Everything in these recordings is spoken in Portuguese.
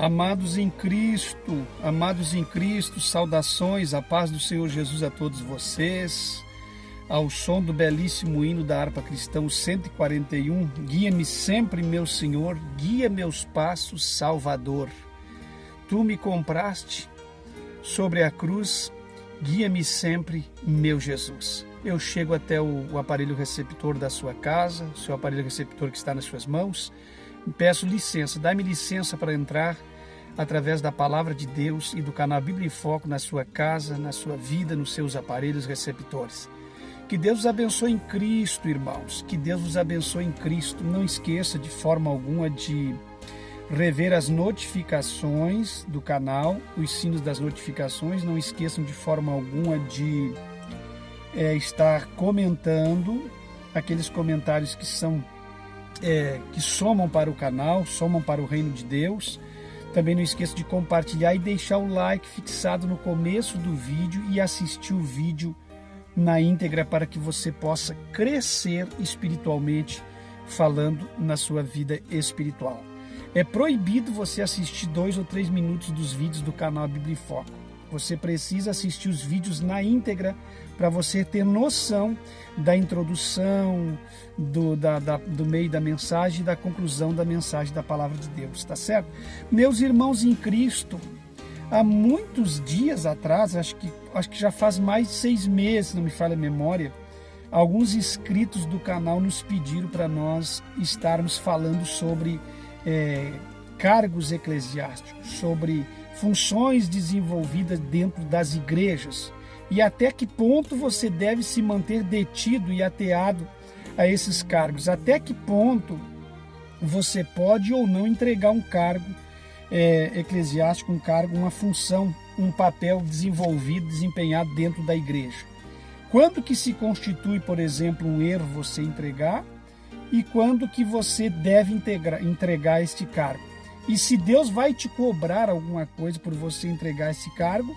Amados em Cristo, saudações, a paz do Senhor Jesus a todos vocês. Ao som do belíssimo hino da harpa cristã 141, guia-me sempre, meu Senhor, guia meus passos, Salvador. Tu me compraste sobre a cruz, guia-me sempre, meu Jesus. Eu chego até o aparelho receptor da sua casa, o seu aparelho receptor que está nas suas mãos. Peço licença, dá-me licença para entrar através da palavra de Deus e do canal Bíblia em Foco na sua casa, na sua vida, nos seus aparelhos receptores. Que Deus os abençoe em Cristo, irmãos. Que Deus os abençoe em Cristo. Não esqueça de forma alguma de rever as notificações do canal, os sinos das notificações. Não esqueçam de forma alguma de estar comentando aqueles comentários que são que somam para o canal, somam para o reino de Deus. Também não esqueça de compartilhar e deixar o like fixado no começo do vídeo e assistir o vídeo na íntegra para que você possa crescer espiritualmente falando na sua vida espiritual. É proibido você assistir 2 ou 3 minutos dos vídeos do canal Bíblia em Foco. Você precisa assistir os vídeos na íntegra para você ter noção da introdução, do meio da mensagem e da conclusão da mensagem da palavra de Deus, tá certo? Meus irmãos em Cristo, há muitos dias atrás, acho que já faz mais de 6 meses, não me falha a memória, alguns inscritos do canal nos pediram para nós estarmos falando sobre cargos eclesiásticos, sobre funções desenvolvidas dentro das igrejas e até que ponto você deve se manter detido e ateado a esses cargos, até que ponto você pode ou não entregar um cargo eclesiástico, um cargo, uma função, um papel desenvolvido, desempenhado dentro da igreja. Quando que se constitui, por exemplo, um erro você entregar e quando que você deve entregar este cargo? E se Deus vai te cobrar alguma coisa por você entregar esse cargo,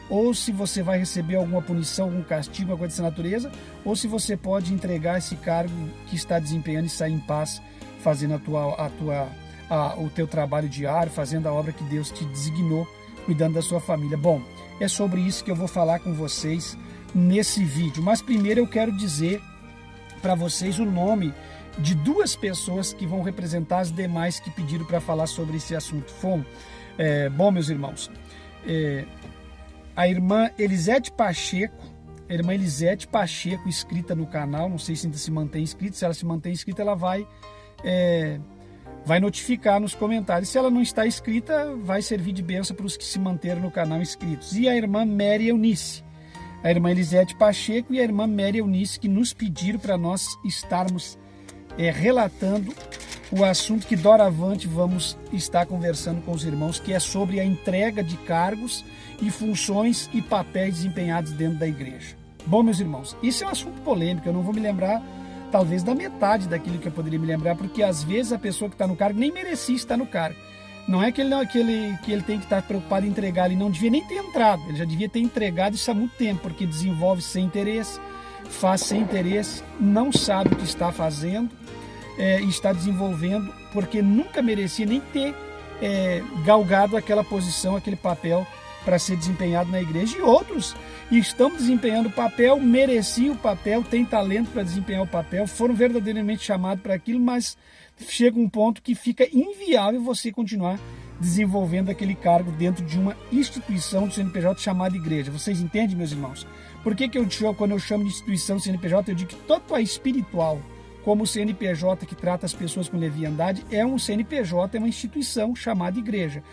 ou se você vai receber alguma punição, algum castigo, alguma coisa dessa natureza, ou se você pode entregar esse cargo que está desempenhando e sair em paz, fazendo o teu trabalho diário, fazendo a obra que Deus te designou, cuidando da sua família. Bom, é sobre isso que eu vou falar com vocês nesse vídeo. Mas primeiro eu quero dizer para vocês o nome de 2 pessoas que vão representar as demais que pediram para falar sobre esse assunto. Bom, meus irmãos, a irmã Elisete Pacheco, inscrita no canal, não sei se ainda se mantém inscrita, se ela se mantém inscrita, ela vai notificar nos comentários. Se ela não está inscrita, vai servir de bênção para os que se manteram no canal inscritos. E a irmã Mary Eunice, a irmã Elisete Pacheco e a irmã Mary Eunice, que nos pediram para nós estarmos relatando o assunto que doravante vamos estar conversando com os irmãos, que é sobre a entrega de cargos e funções e papéis desempenhados dentro da igreja. Bom, meus irmãos, isso é um assunto polêmico, eu não vou me lembrar talvez da metade daquilo que eu poderia me lembrar, porque às vezes a pessoa que está no cargo nem merecia estar no cargo. Não é que ele tem que estar preocupado em entregar, ele não devia nem ter entrado, ele já devia ter entregado isso há muito tempo, porque desenvolve sem interesse, faz sem interesse, não sabe o que está fazendo, e está desenvolvendo, porque nunca merecia nem ter galgado aquela posição, aquele papel para ser desempenhado na igreja. E outros estão desempenhando o papel, mereciam o papel, têm talento para desempenhar o papel, foram verdadeiramente chamados para aquilo, mas chega um ponto que fica inviável você continuar desenvolvendo aquele cargo dentro de uma instituição do CNPJ chamada igreja. Vocês entendem, meus irmãos? Por que quando eu chamo de instituição CNPJ, eu digo que tanto a espiritual como o CNPJ que trata as pessoas com leviandade é um CNPJ, é uma instituição chamada igreja.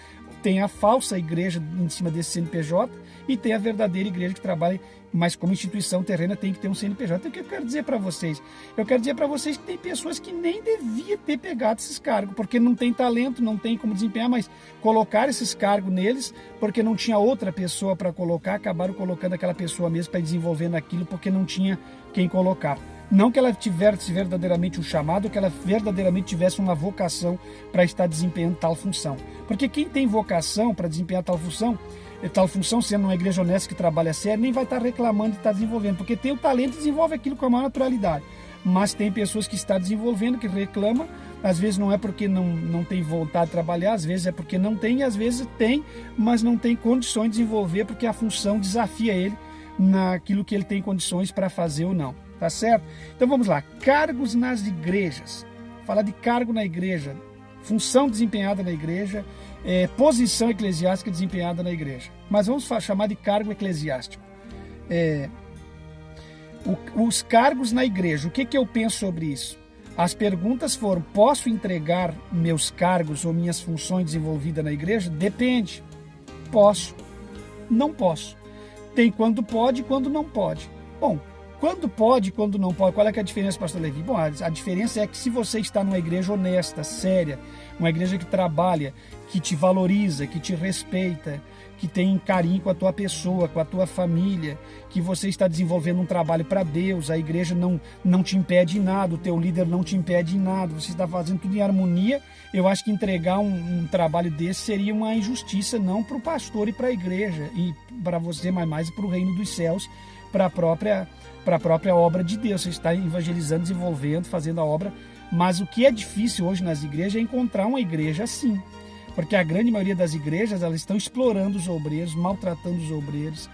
Tem a falsa igreja em cima desse CNPJ e tem a verdadeira igreja que trabalha, mas como instituição terrena tem que ter um CNPJ. Então, o que eu quero dizer para vocês? Eu quero dizer para vocês que tem pessoas que nem deviam ter pegado esses cargos, porque não tem talento, não tem como desempenhar, mas colocar esses cargos neles, porque não tinha outra pessoa para colocar, acabaram colocando aquela pessoa mesmo para desenvolver naquilo, porque não tinha quem colocar. Não que ela tivesse verdadeiramente um chamado, que ela verdadeiramente tivesse uma vocação para estar desempenhando tal função. Porque quem tem vocação para desempenhar tal função, sendo uma igreja honesta que trabalha sério, nem vai estar reclamando de estar desenvolvendo, porque tem o talento e desenvolve aquilo com a maior naturalidade. mas tem pessoas que estão desenvolvendo, que reclamam, às vezes não é porque não tem vontade de trabalhar, às vezes é porque não tem, e às vezes tem, mas não tem condições de desenvolver, porque a função desafia ele naquilo que ele tem condições para fazer ou não, tá certo? Então vamos lá, cargos nas igrejas. Falar de cargo na igreja, função desempenhada na igreja, posição eclesiástica desempenhada na igreja. Mas vamos chamar de cargo eclesiástico. Os cargos na igreja, o que eu penso sobre isso? As perguntas foram: posso entregar meus cargos ou minhas funções desenvolvidas na igreja? Depende. Posso. Não posso. Tem quando pode e quando não pode. Bom, quando pode e quando não pode, qual é que é a diferença, pastor Levi? Bom, a diferença é que se você está numa igreja honesta, séria, uma igreja que trabalha, que te valoriza, que te respeita, que tem carinho com a tua pessoa, com a tua família, que você está desenvolvendo um trabalho para Deus, a igreja não te impede em nada, o teu líder não te impede em nada, você está fazendo tudo em harmonia, eu acho que entregar um trabalho desse seria uma injustiça, não para o pastor e para a igreja, e para você, mas mais para o reino dos céus, para a própria obra de Deus. Você está evangelizando, desenvolvendo, fazendo a obra, mas o que é difícil hoje nas igrejas é encontrar uma igreja assim, porque a grande maioria das igrejas, elas estão explorando os obreiros, maltratando os obreiros,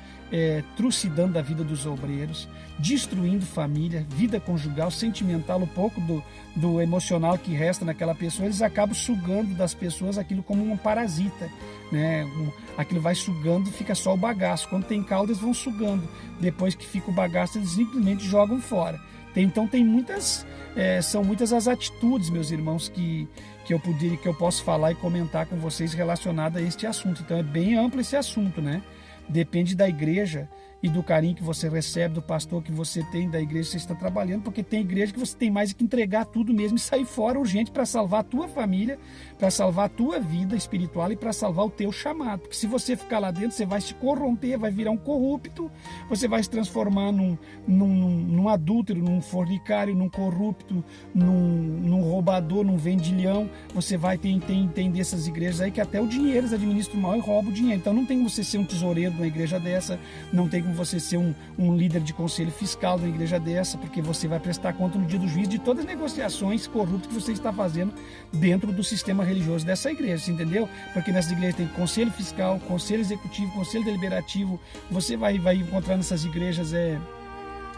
trucidando a vida dos obreiros, destruindo família, vida conjugal, sentimental, um pouco do emocional que resta naquela pessoa, eles acabam sugando das pessoas aquilo como um parasita, né? Aquilo vai sugando, fica só o bagaço. Quando tem caldo, eles vão sugando. Depois que fica o bagaço, eles simplesmente jogam fora. Então tem muitas, são muitas as atitudes, meus irmãos, que eu posso falar e comentar com vocês relacionado a este assunto. Então é bem amplo esse assunto, né? Depende da igreja e do carinho que você recebe, do pastor que você tem, da igreja que você está trabalhando, porque tem igreja que você tem mais que entregar tudo mesmo e sair fora urgente para salvar a tua família, para salvar a tua vida espiritual e para salvar o teu chamado. Porque se você ficar lá dentro, você vai se corromper, vai virar um corrupto, você vai se transformar num adúltero, num fornicário, num corrupto, num roubador, num vendilhão. Você vai tem dessas igrejas aí que até o dinheiro eles administram mal e roubam o dinheiro. Então não tem como você ser um tesoureiro de uma igreja dessa, não tem como você ser um líder de conselho fiscal de uma igreja dessa, porque você vai prestar conta no dia do juízo de todas as negociações corruptas que você está fazendo dentro do sistema religioso dessa igreja, entendeu? Porque nessas igrejas tem conselho fiscal, conselho executivo, conselho deliberativo, você vai encontrar nessas igrejas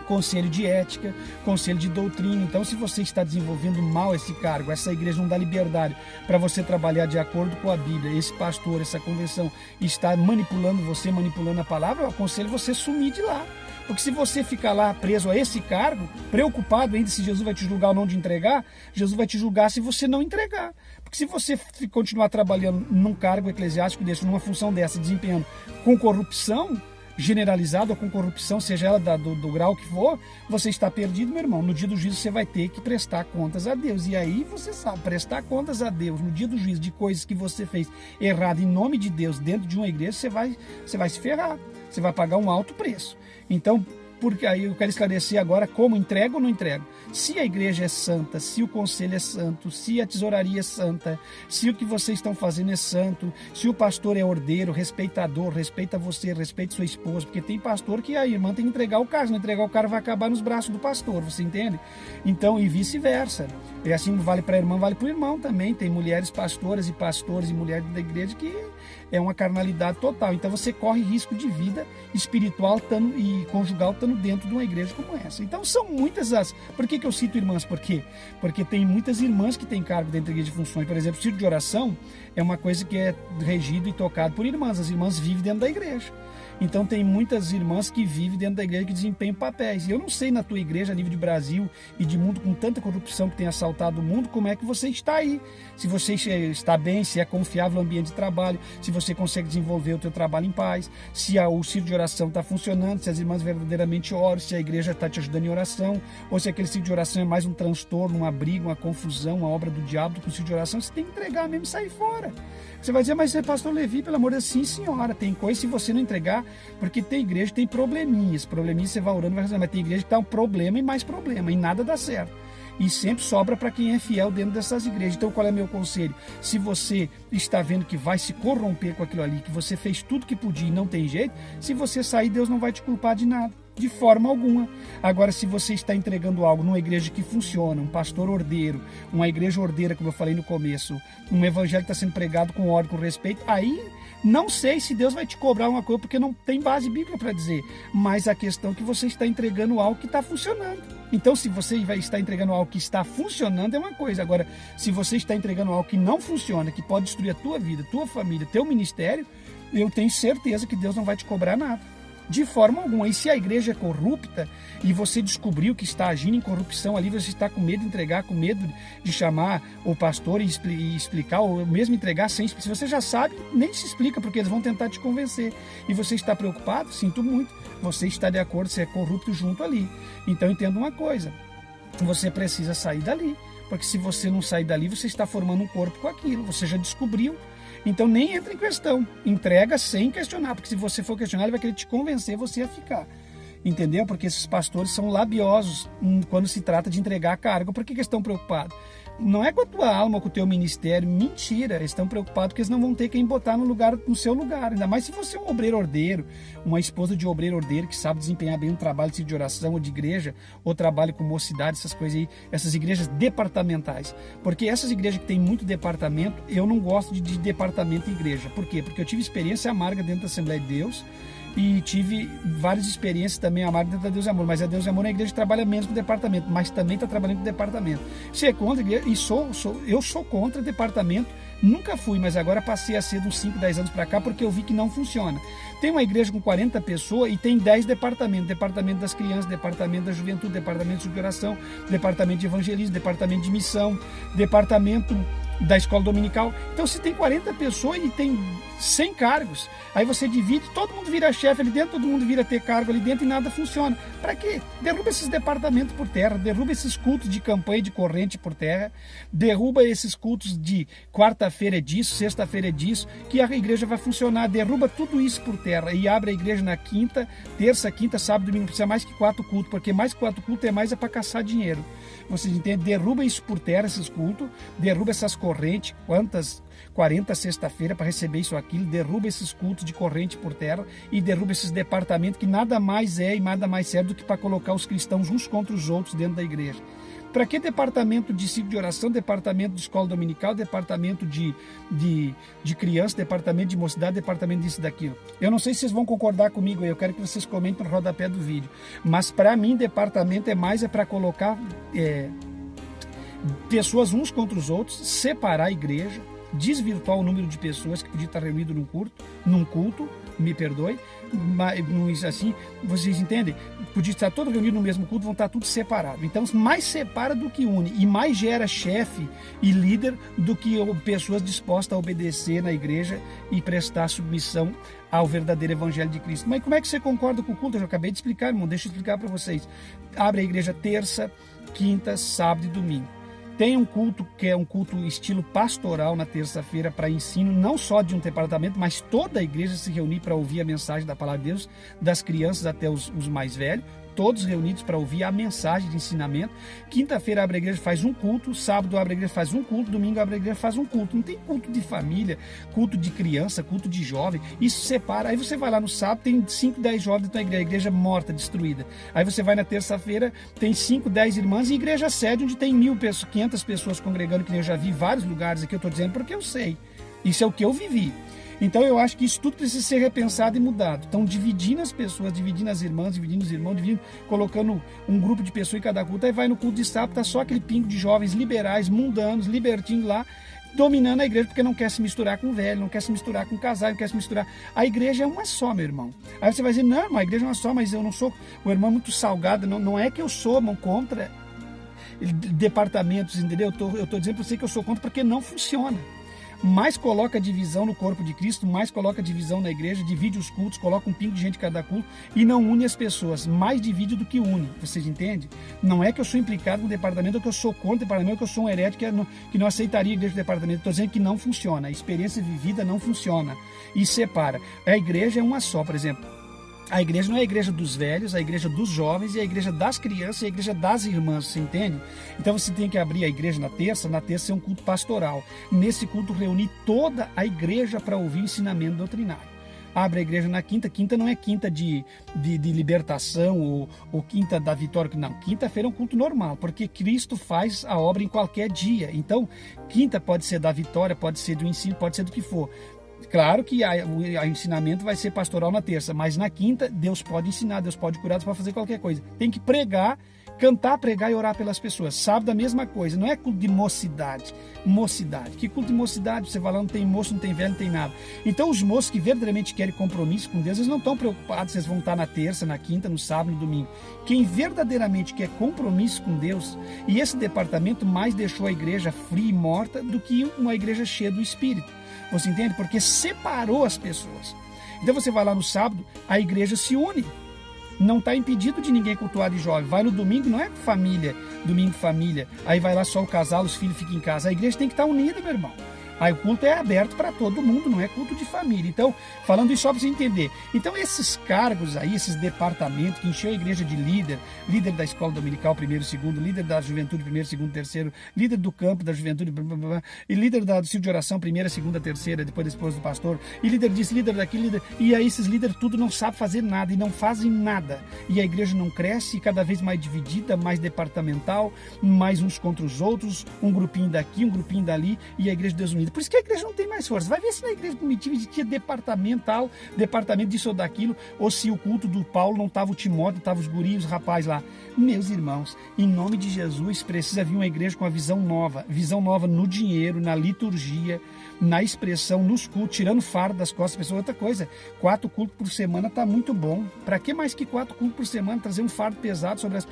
conselho de ética, conselho de doutrina. Então, se você está desenvolvendo mal esse cargo, essa igreja não dá liberdade para você trabalhar de acordo com a Bíblia, esse pastor, essa convenção está manipulando você, manipulando a palavra, eu aconselho você sumir de lá. Porque se você ficar lá preso a esse cargo, preocupado ainda se Jesus vai te julgar ou não de entregar, Jesus vai te julgar se você não entregar. Porque se você continuar trabalhando num cargo eclesiástico desse, numa função dessa, desempenhando com corrupção generalizada ou com corrupção, seja ela do grau que for, você está perdido, meu irmão. No dia do juízo você vai ter que prestar contas a Deus. E aí você sabe, prestar contas a Deus no dia do juízo de coisas que você fez errado em nome de Deus dentro de uma igreja, você vai se ferrar. Você vai pagar um alto preço. Então, porque aí eu quero esclarecer agora como entrego ou não entrego. Se a igreja é santa, se o conselho é santo, se a tesouraria é santa, se o que vocês estão fazendo é santo, se o pastor é ordeiro, respeitador, respeita você, respeita sua esposa, porque tem pastor que a irmã tem que entregar o carro, se não entregar o carro vai acabar nos braços do pastor, você entende? Então, e vice-versa. E assim vale para a irmã, vale para o irmão também. Tem mulheres pastoras e pastores e mulheres da igreja que é uma carnalidade total. Então você corre risco de vida espiritual e conjugal estando dentro de uma igreja como essa. Então são muitas as... Por que eu cito irmãs? Por quê? Porque tem muitas irmãs que têm cargo dentro da igreja de funções. Por exemplo, o círculo de oração é uma coisa que é regido e tocado por irmãs. As irmãs vivem dentro da igreja. Então tem muitas irmãs que vivem dentro da igreja que desempenham papéis. E eu não sei na tua igreja, a nível de Brasil e de mundo, com tanta corrupção que tem assaltado o mundo, como é que você está aí. Se você está bem, se é confiável o ambiente de trabalho, se você consegue desenvolver o teu trabalho em paz, se o círculo de oração está funcionando, se as irmãs verdadeiramente oram, se a igreja está te ajudando em oração, ou se aquele círculo de oração é mais um transtorno, uma briga, uma confusão, uma obra do diabo do que o círculo de oração, você tem que entregar mesmo e sair fora. Você vai dizer, mas pastor Levi, pelo amor de Deus, sim senhora, tem coisa se você não entregar, porque tem igreja que tem probleminhas você vai orando, vai resolver, mas tem igreja que está um problema e mais problema, e nada dá certo. E sempre sobra para quem é fiel dentro dessas igrejas. Então qual é meu conselho? Se você está vendo que vai se corromper com aquilo ali, que você fez tudo que podia e não tem jeito, se você sair, Deus não vai te culpar de nada. De forma alguma. Agora, se você está entregando algo numa igreja que funciona, um pastor ordeiro, uma igreja ordeira, como eu falei no começo, um evangelho que está sendo pregado com ordem, com respeito, aí não sei se Deus vai te cobrar uma coisa, porque não tem base bíblica para dizer, mas a questão é que você está entregando algo que está funcionando. Então, se você vai estar entregando algo que está funcionando, é uma coisa. Agora, se você está entregando algo que não funciona, que pode destruir a tua vida, tua família, teu ministério, eu tenho certeza que Deus não vai te cobrar nada. De forma alguma. E se a igreja é corrupta e você descobriu que está agindo em corrupção ali, você está com medo de entregar, com medo de chamar o pastor e explicar, ou mesmo entregar sem explicar. Se você já sabe, nem se explica, porque eles vão tentar te convencer. E você está preocupado? Sinto muito. Você está de acordo, você é corrupto junto ali. Então entenda uma coisa, você precisa sair dali. Porque se você não sair dali, você está formando um corpo com aquilo. Você já descobriu. Então nem entra em questão, entrega sem questionar, porque se você for questionar, ele vai querer te convencer você a ficar. Entendeu? Porque esses pastores são labiosos quando se trata de entregar a carga. Por que eles estão preocupados? Não é com a tua alma, com o teu ministério. Mentira, eles estão preocupados porque eles não vão ter quem botar no seu lugar. Ainda mais se você é um obreiro ordeiro, uma esposa de obreiro ordeiro que sabe desempenhar bem um trabalho de oração ou de igreja, ou trabalho com mocidade, essas coisas aí, essas igrejas departamentais. Porque essas igrejas que tem muito departamento, eu não gosto de departamento em igreja. Por quê? Porque eu tive experiência amarga dentro da Assembleia de Deus, e tive várias experiências também amargas dentro da Deus e Amor, mas a Deus e Amor na igreja trabalha menos com o departamento, mas também está trabalhando com o departamento. Você é contra a igreja? E eu sou contra o departamento, nunca fui, mas agora passei a ser de uns 5, 10 anos para cá, porque eu vi que não funciona. Tem uma igreja com 40 pessoas e tem 10 departamentos, departamento das crianças, departamento da juventude, departamento de oração, departamento de evangelismo, departamento de missão, departamento da escola dominical. Então, se tem 40 pessoas e tem 100 cargos, aí você divide, todo mundo vira chefe ali dentro, todo mundo vira ter cargo ali dentro e nada funciona. Para quê? Derruba esses departamentos por terra, derruba esses cultos de campanha de corrente por terra, derruba esses cultos de quarta-feira é disso, sexta-feira é disso, que a igreja vai funcionar. Derruba tudo isso por terra e abre a igreja na quinta, terça, quinta, sábado, domingo. Não precisa mais que 4 cultos, porque mais que 4 cultos é mais para caçar dinheiro. Vocês entendem? Derruba isso por terra, esses cultos, derruba essas correntes, 40 sexta-feira para receber isso aquilo, derruba esses cultos de corrente por terra e derruba esses departamentos que nada mais é e nada mais serve do que para colocar os cristãos uns contra os outros dentro da igreja. Para que departamento de ciclo de oração, departamento de escola dominical, departamento de criança, departamento de mocidade, departamento disso e daquilo? Eu não sei se vocês vão concordar comigo, eu quero que vocês comentem no rodapé do vídeo, mas para mim departamento é para colocar pessoas uns contra os outros, separar a igreja, desvirtuar o número de pessoas que podia estar reunido num culto, me perdoe, mas assim, vocês entendem? Podia estar todo reunido no mesmo culto, vão estar tudo separado. Então, mais separa do que une e mais gera chefe e líder do que pessoas dispostas a obedecer na igreja e prestar submissão ao verdadeiro evangelho de Cristo. Mas como é que você concorda com o culto? Eu já acabei de explicar, irmão, deixa eu explicar para vocês. Abre a igreja terça, quinta, sábado e domingo. Tem um culto que é um culto estilo pastoral na terça-feira para ensino, não só de um departamento, mas toda a igreja se reunir para ouvir a mensagem da palavra de Deus, das crianças até os mais velhos, todos reunidos para ouvir a mensagem de ensinamento. Quinta-feira abre a igreja, faz um culto, sábado abre a igreja, faz um culto, domingo abre a igreja, faz um culto. Não tem culto de família, culto de criança, culto de jovem, isso separa. Aí você vai lá no sábado, tem 5, 10 jovens da igreja, a igreja morta, destruída. Aí você vai na terça-feira, tem 5, 10 irmãs e igreja sede, onde tem 1.000 pessoas, 500 pessoas congregando, que eu já vi vários lugares aqui, eu estou dizendo porque eu sei. Isso é o que eu vivi. Então eu acho que isso tudo precisa ser repensado e mudado. Então dividindo as pessoas, dividindo as irmãs, dividindo os irmãos, colocando um grupo de pessoas em cada culto. Aí vai no culto de sábado, tá só aquele pingo de jovens liberais, mundanos, libertinos lá, dominando a igreja porque não quer se misturar com o velho, não quer se misturar com o casal, não quer se misturar. A igreja é uma só, meu irmão. Aí você vai dizer, não, irmão, a igreja é uma só, mas eu não sou, o irmão é muito salgado. Não é que eu sou, irmão, contra departamentos, entendeu? Eu estou dizendo para você que eu sou contra porque não funciona. Mais coloca divisão no corpo de Cristo, mais coloca divisão na igreja, divide os cultos, coloca um pingo de gente em cada culto e não une as pessoas, mais divide do que une, vocês entendem? Não é que eu sou implicado com o departamento, ou que eu sou contra o departamento, ou que eu sou um herético que não aceitaria a igreja do departamento. Estou dizendo que não funciona, a experiência vivida não funciona e separa. A igreja é uma só, por exemplo. A igreja não é a igreja dos velhos, a igreja dos jovens, e a igreja das crianças, e a igreja das irmãs, você entende? Então você tem que abrir a igreja na terça é um culto pastoral. Nesse culto reunir toda a igreja para ouvir ensinamento doutrinário. abre a igreja na quinta. Quinta não é quinta de libertação ou quinta da vitória. Não, quinta-feira é um culto normal, porque Cristo faz a obra em qualquer dia. Então, quinta pode ser da vitória, pode ser do ensino, pode ser do que for. Claro que o ensinamento vai ser pastoral na terça, mas na quinta Deus pode ensinar, Deus pode curar, Deus pode fazer qualquer coisa. Tem que pregar, cantar, pregar e orar pelas pessoas. Sábado a mesma coisa, não é culto de mocidade. Mocidade. Que culto de mocidade? Você vai lá, não tem moço, não tem velho, não tem nada. Então os moços que verdadeiramente querem compromisso com Deus, eles não estão preocupados se eles vão estar na terça, na quinta, no sábado, no domingo. Quem verdadeiramente quer compromisso com Deus, e esse departamento mais deixou a igreja fria e morta do que uma igreja cheia do Espírito. Você entende? Porque separou as pessoas. Então você vai lá no sábado, a igreja se une. Não está impedido de ninguém cultuar de jovem. Vai no domingo, não é família, domingo família. Aí vai lá só o casal, os filhos ficam em casa. A igreja tem que estar unida, meu irmão. Aí o culto é aberto para todo mundo, não é culto de família. Então, falando isso só para você entender. Então, esses cargos aí, esses departamentos que encheu a igreja de líder, líder da escola dominical, primeiro e segundo, líder da juventude, primeiro, segundo, terceiro, líder do campo da juventude, blá, blá, blá, e líder do círculo de oração, primeira, segunda, terceira, depois da esposa do pastor, e líder disso, líder daquilo, líder. E aí esses líderes tudo não sabem fazer nada e não fazem nada. E a igreja não cresce, cada vez mais dividida, mais departamental, mais uns contra os outros, um grupinho daqui, um grupinho dali, e a igreja desunida. Por isso que a igreja não tem mais força. Vai ver se na igreja primitiva existia departamental, departamento disso ou daquilo, ou se o culto do Paulo não estava o Timóteo, estava os guris, os rapazes lá. Meus irmãos, em nome de Jesus, precisa vir uma igreja com uma visão nova no dinheiro, na liturgia, na expressão, nos cultos, tirando fardo das costas das pessoas. Outra coisa, 4 cultos por semana está muito bom. Para que mais que 4 cultos por semana? Trazer um fardo pesado sobre as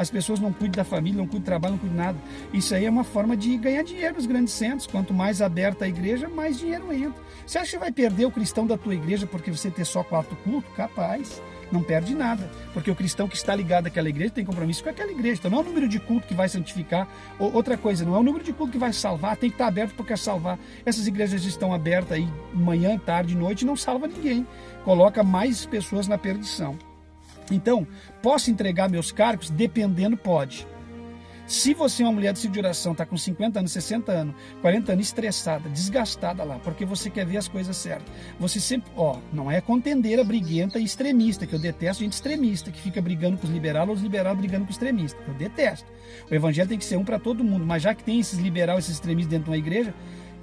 pessoas não cuidam da família, não cuidam do trabalho, não cuidam de nada. Isso aí é uma forma de ganhar dinheiro nos grandes centros. Quanto mais aberta a igreja, mais dinheiro entra. Você acha que vai perder o cristão da tua igreja porque você ter só 4 cultos? Capaz. Não perde nada, porque o cristão que está ligado àquela igreja tem compromisso com aquela igreja. Então não é o número de culto que vai santificar. Outra coisa, não é o número de culto que vai salvar, tem que estar aberto porque quer salvar. Essas igrejas estão abertas aí manhã, tarde, noite e não salva ninguém. Coloca mais pessoas na perdição. Então, posso entregar meus cargos? Dependendo, pode. Se você é uma mulher de ciclo de oração, está com 50 anos, 60 anos, 40 anos, estressada, desgastada lá, porque você quer ver as coisas certas. Você sempre, não é contendeira, briguenta e extremista, que eu detesto gente extremista, que fica brigando com os liberais ou os liberais brigando com os extremistas. Eu detesto. O evangelho tem que ser um para todo mundo, mas já que tem esses liberais, esses extremistas dentro de uma igreja,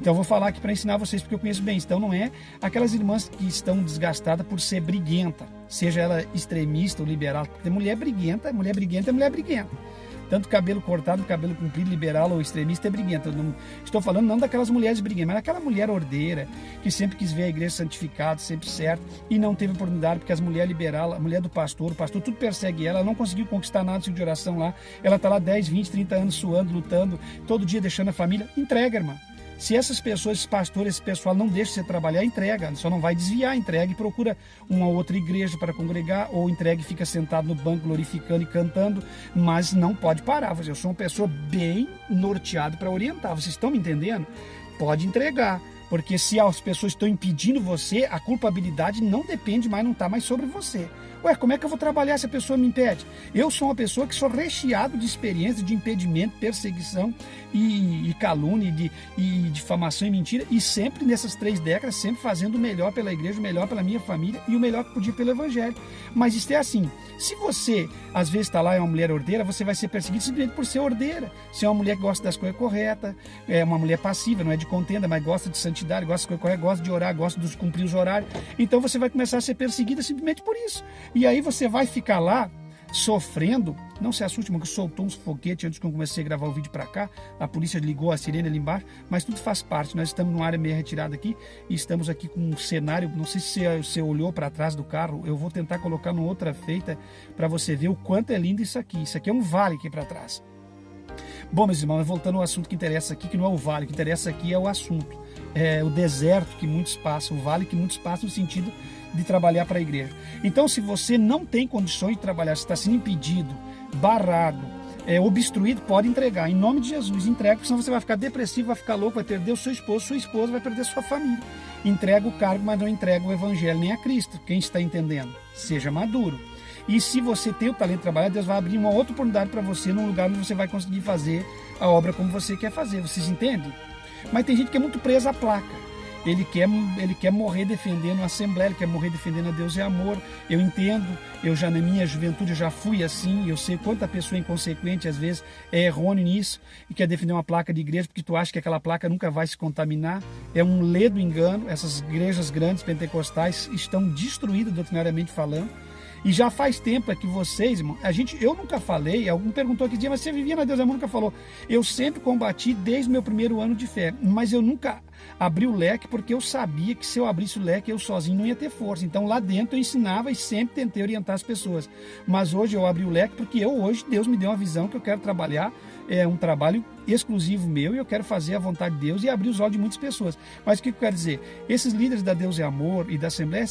então eu vou falar aqui para ensinar vocês, porque eu conheço bem. Então não é aquelas irmãs que estão desgastadas por ser briguenta, seja ela extremista ou liberal, porque mulher briguenta é mulher briguenta. Tanto cabelo cortado, cabelo comprido, liberal ou extremista é briguenta. Não, estou falando não daquelas mulheres briguentas, mas daquela mulher ordeira, que sempre quis ver a igreja santificada, sempre certo, e não teve oportunidade, porque as mulheres liberal, a mulher do pastor, o pastor tudo persegue ela não conseguiu conquistar nada de oração lá, ela está lá 10, 20, 30 anos suando, lutando, todo dia deixando a família, entrega, irmã. Se essas pessoas, esses pastores, esse pessoal não deixa você trabalhar, entrega. Só não vai desviar, entrega e procura uma outra igreja para congregar, ou entrega e fica sentado no banco glorificando e cantando, mas não pode parar. Eu sou uma pessoa bem norteada para orientar. Vocês estão me entendendo? Pode entregar. Porque se as pessoas estão impedindo você, a culpabilidade não depende mais, não está mais sobre você. Ué, como é que eu vou trabalhar se a pessoa me impede? Eu sou uma pessoa que sou recheado de experiência, de impedimento, perseguição e calúnia, e difamação e mentira. E sempre nessas 3 décadas, sempre fazendo o melhor pela igreja, o melhor pela minha família e o melhor que podia pelo evangelho. Mas isso é assim, se você às vezes está lá e é uma mulher ordeira, você vai ser perseguido simplesmente por ser ordeira. Se é uma mulher que gosta das coisas corretas, é uma mulher passiva, não é de contenda, mas gosta de santidade, gosta das coisas corretas, gosta de orar, gosta de cumprir os horários. Então você vai começar a ser perseguida simplesmente por isso. E aí você vai ficar lá sofrendo. Não se assuste, porque soltou uns foguetes antes que eu comecei a gravar o vídeo para cá. A polícia ligou a sirene ali embaixo, mas tudo faz parte. Nós estamos numa área meio retirada aqui e estamos aqui com um cenário. Não sei se você olhou para trás do carro. Eu vou tentar colocar numa outra feita para você ver o quanto é lindo isso aqui. Isso aqui é um vale aqui para trás. Bom, meus irmãos, voltando ao assunto que interessa aqui, que não é o vale, o que interessa aqui é o assunto. É o deserto que muitos passam, o vale que muitos passam no sentido de trabalhar para a igreja. Então, se você não tem condições de trabalhar, se está sendo impedido, barrado, obstruído, pode entregar. Em nome de Jesus, entrega, porque senão você vai ficar depressivo, vai ficar louco, vai perder o seu esposo, sua esposa vai perder sua família. Entrega o cargo, mas não entrega o evangelho nem a Cristo. Quem está entendendo? Seja maduro. E se você tem o talento de trabalhar, Deus vai abrir uma outra oportunidade para você, num lugar onde você vai conseguir fazer a obra como você quer fazer. Vocês entendem? Mas tem gente que é muito presa à placa. ele quer morrer defendendo a Assembleia, ele quer morrer defendendo a Deus é Amor. Eu entendo, eu já na minha juventude eu já fui assim, eu sei quanta pessoa inconsequente às vezes é errôneo nisso e quer defender uma placa de igreja porque tu acha que aquela placa nunca vai se contaminar. É um ledo engano. Essas igrejas grandes pentecostais estão destruídas doutrinariamente falando. E já faz tempo que vocês, irmão, eu nunca falei, algum perguntou aqui dia, mas você vivia na Deus é Amor, nunca falou. Eu sempre combati desde o meu primeiro ano de fé, mas eu nunca abri o leque porque eu sabia que se eu abrisse o leque eu sozinho não ia ter força. Então lá dentro eu ensinava e sempre tentei orientar as pessoas. Mas hoje eu abri o leque porque hoje Deus me deu uma visão que eu quero trabalhar, é um trabalho exclusivo meu e eu quero fazer a vontade de Deus e abrir os olhos de muitas pessoas. Mas o que eu quero dizer? Esses líderes da Deus é Amor e da Assembleia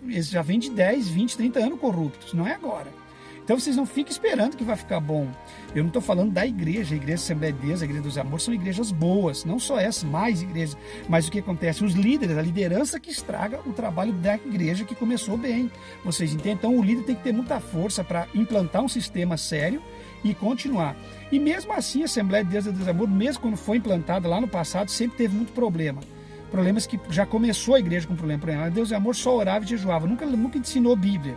eles já vêm de 10, 20, 30 anos corruptos, não é agora. Então vocês não fiquem esperando que vai ficar bom. Eu não estou falando da igreja, a igreja Assembleia de Deus, a igreja dos Amores são igrejas boas, não só essas, mais igrejas. Mas o que acontece? Os líderes, a liderança que estraga o trabalho da igreja que começou bem. Vocês entendem? Então o líder tem que ter muita força para implantar um sistema sério e continuar. E mesmo assim a Assembleia de Deus e dos Amores, mesmo quando foi implantada lá no passado, sempre teve muito problema. Problemas que já começou a igreja com problema. A Deus e Amor só orava e jejuava, nunca ensinou Bíblia.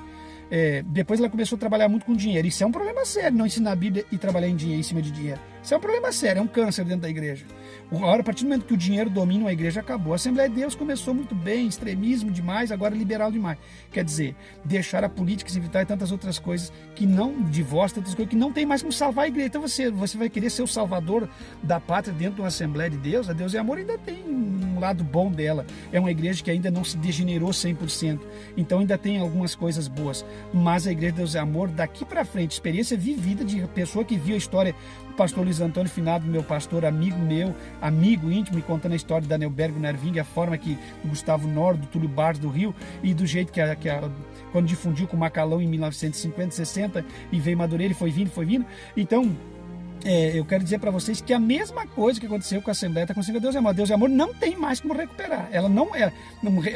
Depois ela começou a trabalhar muito com dinheiro. Isso é um problema sério, não ensinar a Bíblia e trabalhar em dinheiro, em cima de dinheiro. Isso é um problema sério, é um câncer dentro da igreja. A partir do momento que o dinheiro domina a igreja, acabou. A Assembleia de Deus começou muito bem, extremismo demais, agora liberal demais. Quer dizer, deixar a política se evitar e tantas outras coisas que não, divórcio, tantas coisas que não tem mais como salvar a igreja. Então você vai querer ser o salvador da pátria dentro de uma Assembleia de Deus? A Deus é Amor ainda tem um lado bom dela. É uma igreja que ainda não se degenerou 100%. Então ainda tem algumas coisas boas. Mas a igreja de Deus é Amor, daqui para frente, experiência vivida de pessoa que viu a história do pastor Luiz Antônio Finado, meu pastor, amigo meu, amigo íntimo, me contando a história da Neubergo Nerving, a forma que o Gustavo Nord, do Túlio Barros do Rio, e do jeito que quando difundiu com o Macalão em 1950, 60, e veio Madureira e foi vindo. Então, eu quero dizer para vocês que a mesma coisa que aconteceu com a Assembleia está acontecendo com a Deus é Amor. Deus é Amor não tem mais como recuperar. Ela não é.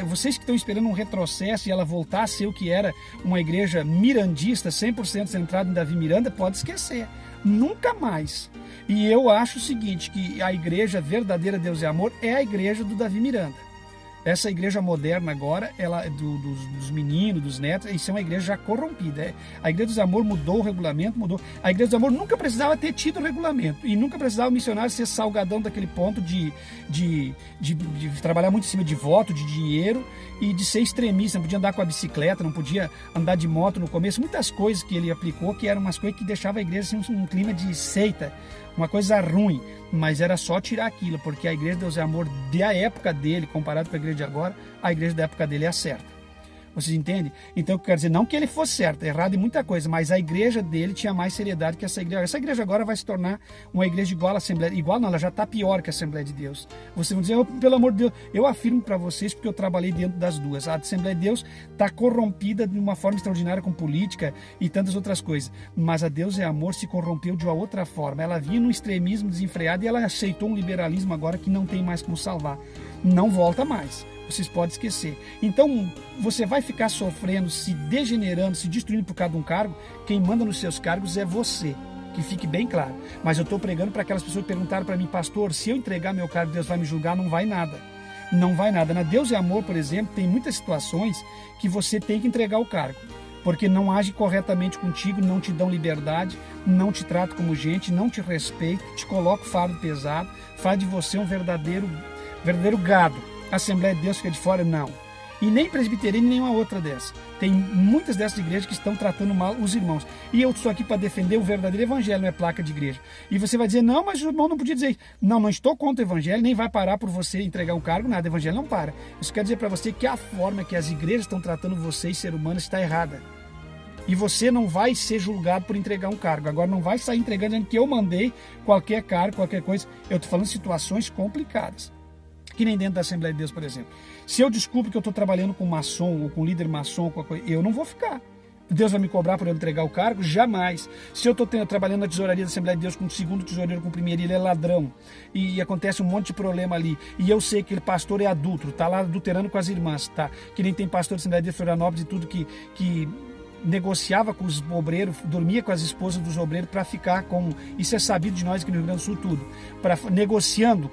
Vocês que estão esperando um retrocesso e ela voltar a ser o que era uma igreja mirandista, 100% centrada em Davi Miranda, pode esquecer. Nunca mais. E eu acho o seguinte, que a igreja verdadeira Deus é Amor é a igreja do Davi Miranda. Essa igreja moderna agora, ela dos meninos, dos netos, isso é uma igreja já corrompida. A igreja dos Amor mudou o regulamento, mudou. A igreja dos Amor nunca precisava ter tido regulamento e nunca precisava o missionário ser salgadão daquele ponto de trabalhar muito em cima de voto, de dinheiro e de ser extremista. Não podia andar com a bicicleta, não podia andar de moto no começo. Muitas coisas que ele aplicou que eram umas coisas que deixavam a igreja assim, um clima de seita, uma coisa ruim. Mas era só tirar aquilo, porque a igreja de Deus é Amor da época dele, comparado com a igreja de agora, a igreja da época dele é a certa. Vocês entendem? Então, eu quero dizer, não que ele fosse certo, errado em muita coisa, mas a igreja dele tinha mais seriedade que essa igreja. Essa igreja agora vai se tornar uma igreja igual à Assembleia. Igual não, ela já está pior que a Assembleia de Deus. Vocês vão dizer, pelo amor de Deus, eu afirmo para vocês, porque eu trabalhei dentro das duas. A Assembleia de Deus está corrompida de uma forma extraordinária com política e tantas outras coisas. Mas a Deus é Amor se corrompeu de uma outra forma. Ela vinha num extremismo desenfreado e ela aceitou um liberalismo agora que não tem mais como salvar. Não volta mais. Vocês podem esquecer. Então, você vai ficar sofrendo, se degenerando, se destruindo por causa de um cargo. Quem manda nos seus cargos é você, que fique bem claro. Mas eu estou pregando para aquelas pessoas que perguntaram para mim, pastor, se eu entregar meu cargo, Deus vai me julgar? Não vai nada. Não vai nada. Na Deus é Amor, por exemplo, tem muitas situações que você tem que entregar o cargo. Porque não age corretamente contigo, não te dão liberdade, não te tratam como gente, não te respeitam, te colocam fardo pesado, faz de você um verdadeiro gado. A Assembleia de Deus fica de fora? Não. E nem presbiteriana, nem nenhuma outra dessa. Tem muitas dessas igrejas que estão tratando mal os irmãos. E eu estou aqui para defender o verdadeiro evangelho, não é placa de igreja. E você vai dizer, não, mas o irmão não podia dizer isso. Não, não estou contra o evangelho, nem vai parar por você entregar um cargo, nada. O evangelho não para. Isso quer dizer para você que a forma que as igrejas estão tratando vocês, ser humanos, está errada. E você não vai ser julgado por entregar um cargo. Agora não vai sair entregando dizendo que eu mandei qualquer cargo, qualquer coisa. Eu estou falando de situações complicadas. Que nem dentro da Assembleia de Deus, por exemplo. Se eu descubro que eu estou trabalhando com maçom ou com líder maçom, eu não vou ficar. Deus vai me cobrar por eu entregar o cargo? Jamais. Se eu estou trabalhando na tesouraria da Assembleia de Deus com o segundo tesoureiro, com o primeiro, ele é ladrão, e acontece um monte de problema ali, e eu sei que ele pastor é adúltero, está lá adulterando com as irmãs, tá? Que nem tem pastor da Assembleia de Deus, Florianópolis e tudo que negociava com os obreiros, dormia com as esposas dos obreiros para ficar com... Isso é sabido de nós aqui no Rio Grande do Sul, tudo. Negociando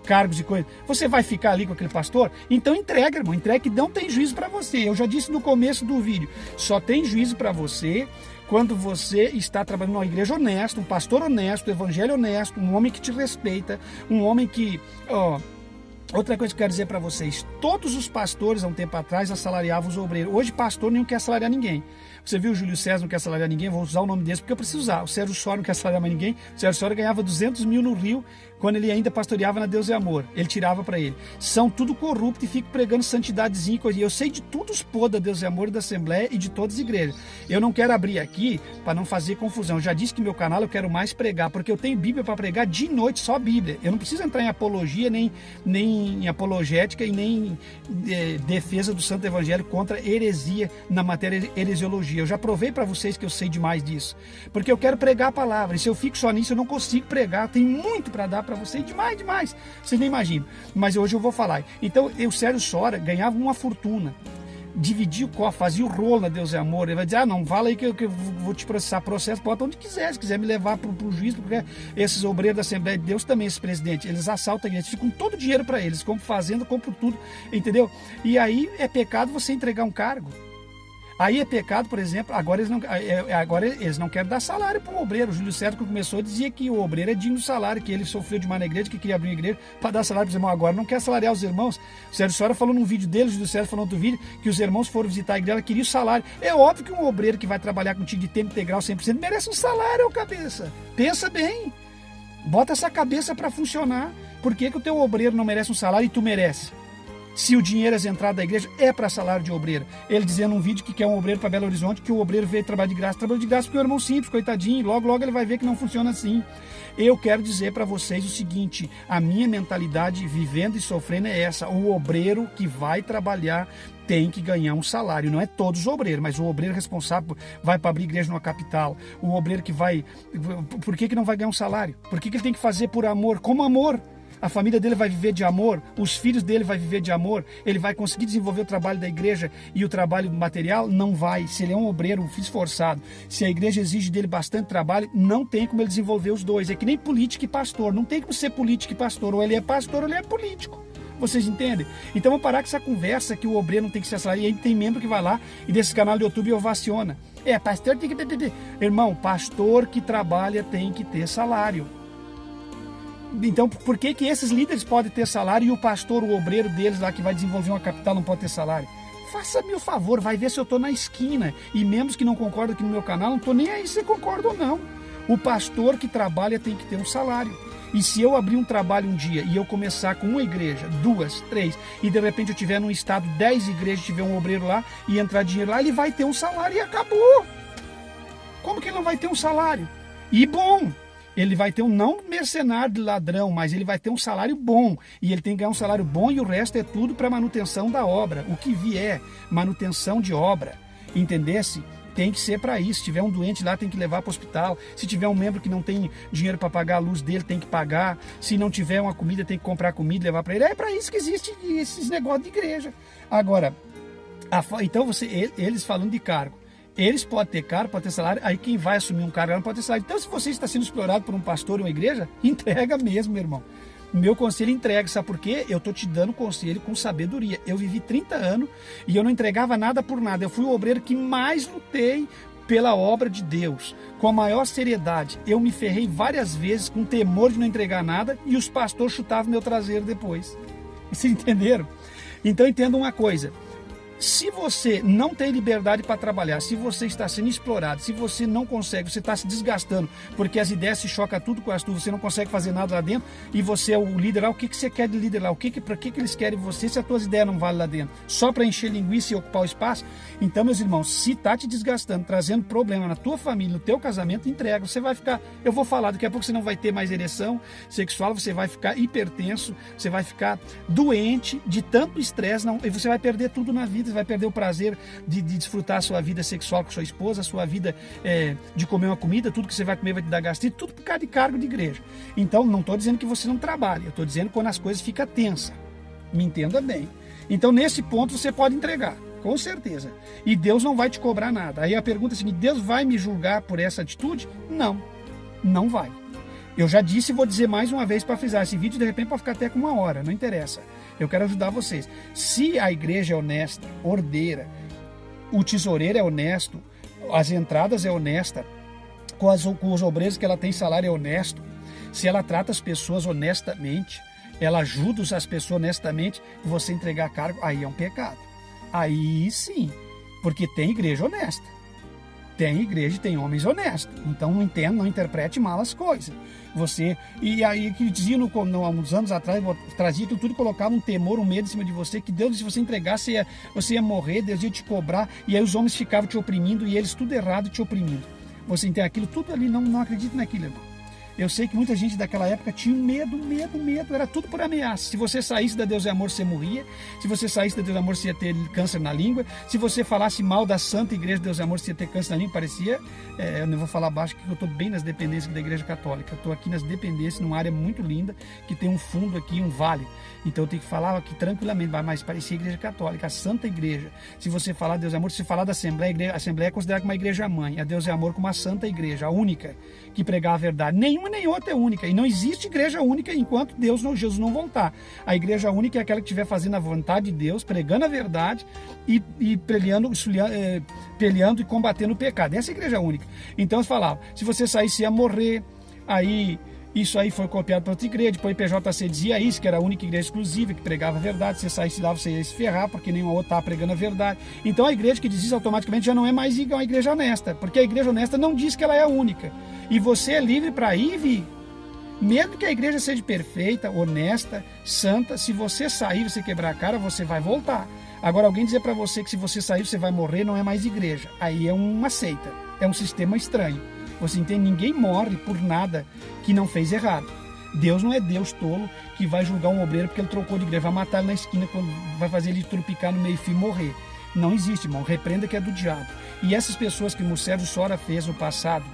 cargos e coisas, você vai ficar ali com aquele pastor? Então entrega, irmão, entrega, que não tem juízo para você. Eu já disse no começo do vídeo, só tem juízo para você quando você está trabalhando numa igreja honesta, um pastor honesto, um evangelho honesto, um homem que te respeita, um homem que... Outra coisa que eu quero dizer para vocês, todos os pastores há um tempo atrás assalariavam os obreiros. Hoje pastor nenhum quer assalariar ninguém. Você viu o Júlio César não quer assalariar ninguém? Vou usar o nome desse porque eu preciso usar. O Sérgio Sora não quer assalariar mais ninguém. O Sérgio Sora ganhava 200 mil no Rio quando ele ainda pastoreava na Deus e Amor. Ele tirava para ele. São tudo corrupto e fica pregando santidadezinha e coisa. Eu sei de tudo os podres da Deus e Amor e da Assembleia e de todas as igrejas. Eu não quero abrir aqui para não fazer confusão. Eu já disse que meu canal eu quero mais pregar, porque eu tenho Bíblia para pregar de noite, só Bíblia. Eu não preciso entrar em apologia, nem em apologética e nem defesa do Santo Evangelho contra heresia na matéria heresiologia. Eu já provei para vocês que eu sei demais disso, porque eu quero pregar a palavra, e se eu fico só nisso eu não consigo pregar. Tem muito para dar para vocês, demais, vocês nem imaginam, mas hoje eu vou falar. Então o Sérgio Sora ganhava uma fortuna, dividia o cofre, fazia o rolo na Deus e Amor. Ele vai dizer, não, fala aí que eu vou te processar, processo, bota onde quiser, se quiser me levar para o juiz, porque esses obreiros da Assembleia de Deus também, esses presidentes, eles assaltam a igreja, ficam todo o dinheiro para eles, compram fazenda, compram tudo, entendeu? E aí é pecado você entregar um cargo. Aí é pecado, por exemplo, agora eles não querem dar salário para o obreiro. O Júlio César, que começou, dizia que o obreiro é digno do salário, que ele sofreu demais na igreja, que queria abrir uma igreja para dar salário para os irmãos. Agora não quer salariar os irmãos. O Sérgio Sora falou num vídeo dele, o Júlio César falou no outro vídeo, que os irmãos foram visitar a igreja, queriam o salário. É óbvio que um obreiro que vai trabalhar contigo de tempo integral 100% merece um salário, cabeça. Pensa bem. Bota essa cabeça para funcionar. Por que o teu obreiro não merece um salário e tu merece? Se o dinheiro as entradas da igreja é para salário de obreiro. Ele dizendo num vídeo que quer um obreiro para Belo Horizonte, que o obreiro veio trabalhar de graça. Trabalhou de graça porque o irmão simples, coitadinho. Logo ele vai ver que não funciona assim. Eu quero dizer para vocês o seguinte, a minha mentalidade vivendo e sofrendo é essa. O obreiro que vai trabalhar tem que ganhar um salário. Não é todos os obreiros, mas o obreiro responsável vai para abrir igreja numa capital. O obreiro que vai... Por que não vai ganhar um salário? Por que ele tem que fazer por amor? Como amor? A família dele vai viver de amor, os filhos dele vai viver de amor, ele vai conseguir desenvolver o trabalho da igreja e o trabalho material? Não vai. Se ele é um obreiro esforçado, se a igreja exige dele bastante trabalho, não tem como ele desenvolver os dois. É que nem político e pastor, não tem como ser político e pastor, ou ele é pastor ou ele é político. Vocês entendem? Então vamos parar com essa conversa que o obreiro não tem que ser salário. E aí tem membro que vai lá e desse canal do YouTube ovaciona. Pastor tem que ter. Irmão, pastor que trabalha tem que ter salário. Então, por que esses líderes podem ter salário e o pastor, o obreiro deles lá que vai desenvolver uma capital não pode ter salário? Faça-me o favor, vai ver se eu estou na esquina. E membros que não concordam aqui no meu canal, não estou nem aí se você concorda ou não. O pastor que trabalha tem que ter um salário. E se eu abrir um trabalho um dia e eu começar com uma igreja, 2, 3, e de repente eu tiver num estado 10 igrejas, tiver um obreiro lá e entrar dinheiro lá, ele vai ter um salário e acabou. Como que ele não vai ter um salário? E bom... Ele vai ter não mercenário de ladrão, mas ele vai ter um salário bom. E ele tem que ganhar um salário bom e o resto é tudo para manutenção da obra. O que vier, manutenção de obra. Entendesse? Tem que ser para isso. Se tiver um doente lá, tem que levar para o hospital. Se tiver um membro que não tem dinheiro para pagar a luz dele, tem que pagar. Se não tiver uma comida, tem que comprar comida e levar para ele. É para isso que existe esses negócios de igreja. Agora, então eles falando de cargo. Eles podem ter cargo, podem ter salário, aí quem vai assumir um cargo não pode ter salário. Então, se você está sendo explorado por um pastor ou uma igreja, entrega mesmo, meu irmão. Meu conselho entrega, sabe por quê? Eu estou te dando conselho com sabedoria. Eu vivi 30 anos e eu não entregava nada por nada. Eu fui o obreiro que mais lutei pela obra de Deus, com a maior seriedade. Eu me ferrei várias vezes com temor de não entregar nada e os pastores chutavam meu traseiro depois. Vocês entenderam? Então, entenda uma coisa. Se você não tem liberdade para trabalhar, se você está sendo explorado, se você não consegue, você está se desgastando, porque as ideias se chocam tudo com as tuas, você não consegue fazer nada lá dentro, e você é o líder lá, o que você quer de líder lá? Para que eles querem você se as tuas ideias não valem lá dentro? Só para encher linguiça e ocupar o espaço? Então, meus irmãos, se está te desgastando, trazendo problema na tua família, no teu casamento, entrega. Você vai ficar, eu vou falar, daqui a pouco você não vai ter mais ereção sexual, você vai ficar hipertenso, você vai ficar doente de tanto estresse, e você vai perder tudo na vida. Você vai perder o prazer de desfrutar a sua vida sexual com sua esposa, a sua vida de comer uma comida, tudo que você vai comer vai te dar gastrite, tudo por causa de cargo de igreja. Então, não estou dizendo que você não trabalha, eu estou dizendo quando as coisas ficam tensas. Me entenda bem. Então, nesse ponto, você pode entregar, com certeza. E Deus não vai te cobrar nada. Aí a pergunta é a seguinte, Deus vai me julgar por essa atitude? Não, não vai. Eu já disse e vou dizer mais uma vez para frisar. Esse vídeo de repente pode ficar até com 1 hora, não interessa. Eu quero ajudar vocês. Se a igreja é honesta, ordeira, o tesoureiro é honesto, as entradas é honesta, com os obreiros que ela tem salário é honesto, se ela trata as pessoas honestamente, ela ajuda as pessoas honestamente, você entregar cargo, aí é um pecado. Aí sim, porque tem igreja honesta. Tem igreja e tem homens honestos. Então não entenda, não interprete mal as coisas. E aí que dizia há uns anos atrás, trazia tudo, colocava um temor, um medo em cima de você, que Deus, se você entregasse, você ia morrer, Deus ia te cobrar, e aí os homens ficavam te oprimindo, e eles tudo errado te oprimindo. Você entende aquilo, tudo ali, não acredite naquilo, irmão. Eu sei que muita gente daquela época tinha medo, era tudo por ameaça. Se você saísse da Deus e Amor, você morria. Se você saísse da Deus e Amor, você ia ter câncer na língua. Se você falasse mal da Santa Igreja de Deus e Amor, você ia ter câncer na língua. Parecia, eu não vou falar baixo, porque eu estou bem nas dependências da Igreja Católica. Eu estou aqui nas dependências, numa área muito linda, que tem um fundo aqui, um vale. Então eu tenho que falar aqui tranquilamente, mas parecia a Igreja Católica, a Santa Igreja. Se você falar Deus e Amor, se você falar da Assembleia, a Assembleia é considerada como uma igreja mãe. A Deus e Amor como uma Santa Igreja, a única que pregava a verdade. Nenhuma nem outra é única. E não existe igreja única enquanto Jesus não voltar. A igreja única é aquela que estiver fazendo a vontade de Deus, pregando a verdade e peleando e combatendo o pecado. Essa é a igreja única. Então eles falavam, se você saísse ia morrer, aí isso aí foi copiado para outra igreja, depois o PJC dizia isso, que era a única igreja exclusiva que pregava a verdade, se você saísse lá você ia se ferrar, porque nenhuma outra estava pregando a verdade. Então a igreja que diz isso automaticamente já não é mais uma igreja honesta, porque a igreja honesta não diz que ela é a única. E você é livre para ir e vir. Mesmo que a igreja seja perfeita, honesta, santa, se você sair, você quebrar a cara, você vai voltar. Agora, alguém dizer para você que se você sair, você vai morrer, não é mais igreja. Aí é uma seita, é um sistema estranho. Você entende? Ninguém morre por nada que não fez errado. Deus não é Deus tolo que vai julgar um obreiro porque ele trocou de igreja, vai matar ele na esquina, vai fazer ele trupicar no meio-fio e morrer. Não existe, irmão. Repreenda que é do diabo. E essas pessoas que o Sérgio Sora fez no passado,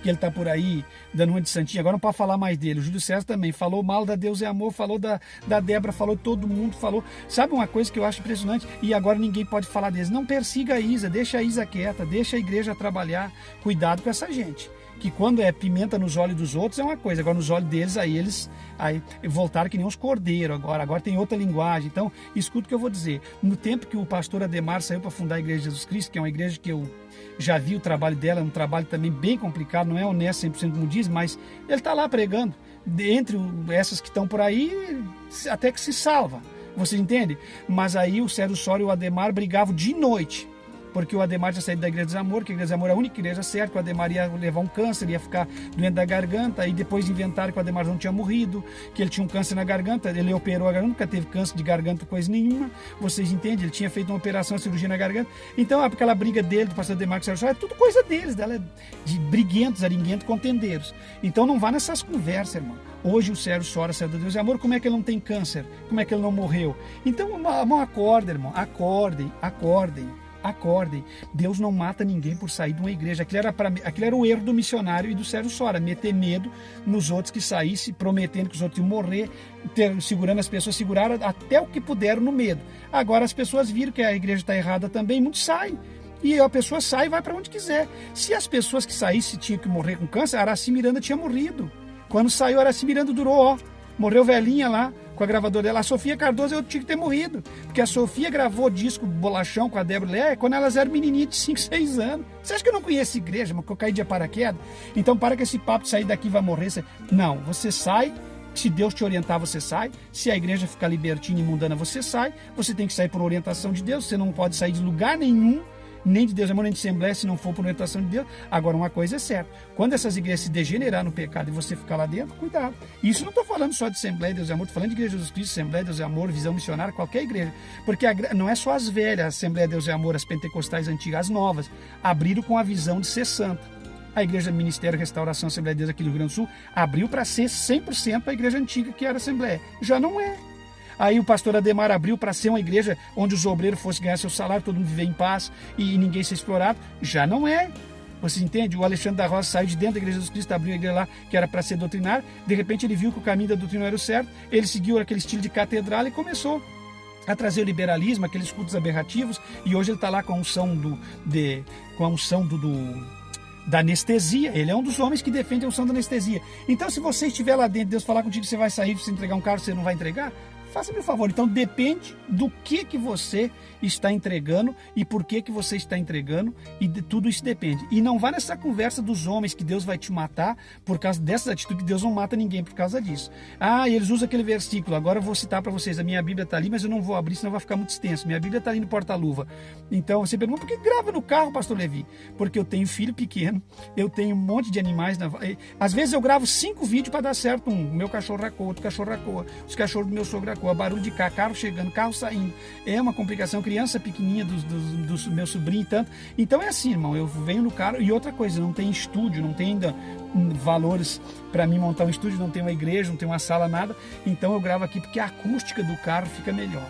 que ele está por aí dando uma de santinho, agora não pode falar mais dele. O Júlio César também falou mal da Deus é Amor, falou da Débora, falou todo mundo, falou. Sabe uma coisa que eu acho impressionante? E agora ninguém pode falar deles. Não persiga a Isa, deixa a Isa quieta, deixa a igreja trabalhar. Cuidado com essa gente. Que quando é pimenta nos olhos dos outros é uma coisa, agora nos olhos deles eles voltaram que nem uns cordeiros agora tem outra linguagem. Então, escuta o que eu vou dizer. No tempo que o pastor Ademar saiu para fundar a Igreja de Jesus Cristo, que é uma igreja que eu já vi o trabalho dela, é um trabalho também bem complicado, não é honesto 100% como diz, mas ele está lá pregando. Entre essas que estão por aí, até que se salva. Você entende? Mas aí o Sérgio Sora e o Ademar brigavam de noite. Porque o Ademar tinha saído da Igreja do Amor, que a Igreja do Amor é a única igreja certa, que o Ademar ia levar um câncer, ia ficar doente da garganta, e depois inventaram que o Ademar não tinha morrido, que ele tinha um câncer na garganta, ele operou a garganta, nunca teve câncer de garganta, coisa nenhuma, vocês entendem? Ele tinha feito uma operação, uma cirurgia na garganta. Então, aquela briga dele, do pastor Ademar, que é tudo coisa deles, dela é de briguentos, aringuentos, contendeiros. Então, não vá nessas conversas, irmão. Hoje o Sérgio Sora saiu da Deus e Amor, como é que ele não tem câncer? Como é que ele não morreu? Então, irmão, acordem, irmão, acordem. Deus não mata ninguém por sair de uma igreja. Aquilo era o erro do missionário e do Sérgio Sora, meter medo nos outros que saíssem, prometendo que os outros iam morrer, segurando as pessoas, seguraram até o que puderam no medo. Agora as pessoas viram que a igreja está errada também, muitos saem. E a pessoa sai e vai para onde quiser. Se as pessoas que saíssem tinham que morrer com câncer, a Araci Miranda tinha morrido. Quando saiu, a Araci Miranda durou, morreu velhinha lá, com a gravadora dela. A Sofia Cardoso eu tinha que ter morrido, porque a Sofia gravou disco bolachão com a Débora Léa quando elas eram menininhas de 5, 6 anos. Você acha que eu não conheço igreja, mas que eu caí de paraquedas? Então para com esse papo de sair daqui vai morrer. Não, você sai, se Deus te orientar você sai, se a igreja ficar libertina e mundana você sai, você tem que sair por orientação de Deus, você não pode sair de lugar nenhum, nem de Deus Amor, nem de Assembleia, se não for por orientação de Deus. Agora, uma coisa é certa, quando essas igrejas se degenerar no pecado e você ficar lá dentro, cuidado. Isso não estou falando só de Assembleia, Deus e Amor, estou falando de Igreja de Jesus Cristo, Assembleia, Deus e Amor, Visão Missionária, qualquer igreja. Porque não é só as velhas, Assembleia, Deus e Amor, as pentecostais antigas, as novas, abriram com a visão de ser santa. A Igreja Ministério Restauração Assembleia de Deus aqui do Rio Grande do Sul abriu para ser 100% a igreja antiga que era a Assembleia. Já não é. Aí o pastor Ademar abriu para ser uma igreja onde os obreiros fossem ganhar seu salário, todo mundo viver em paz e ninguém ser explorado. Já não é. Você entende? O Alexandre da Rosa saiu de dentro da Igreja de Jesus Cristo, abriu a igreja lá que era para ser doutrinário. De repente ele viu que o caminho da doutrina era o certo. Ele seguiu aquele estilo de catedral e começou a trazer o liberalismo, aqueles cultos aberrativos. E hoje ele está lá com a unção da anestesia. Ele é um dos homens que defende a unção da anestesia. Então, se você estiver lá dentro, Deus falar contigo que você vai sair, você entregar um carro, você não vai entregar, faça-me um favor. Então, depende do que você está entregando e por que você está entregando, e de tudo isso depende. E não vá nessa conversa dos homens que Deus vai te matar por causa dessas atitudes, que Deus não mata ninguém por causa disso. Ah, e eles usam aquele versículo, agora eu vou citar para vocês, a minha Bíblia está ali, mas eu não vou abrir, senão vai ficar muito extenso. Minha Bíblia está ali no porta-luva. Então, você pergunta, por que grava no carro, pastor Levi? Porque eu tenho filho pequeno, eu tenho um monte de animais. Às vezes eu gravo 5 vídeos para dar certo um. Meu cachorro racoa, outro cachorro racoa, os cachorros do meu sogro racoa, barulho de carro chegando, carro saindo. É uma complicação, criança pequenininha do meu sobrinho e tanto. Então é assim, irmão, eu venho no carro. E outra coisa, não tem estúdio, não tem ainda valores para mim montar um estúdio, não tem uma igreja, não tem uma sala, nada. Então eu gravo aqui porque a acústica do carro fica melhor.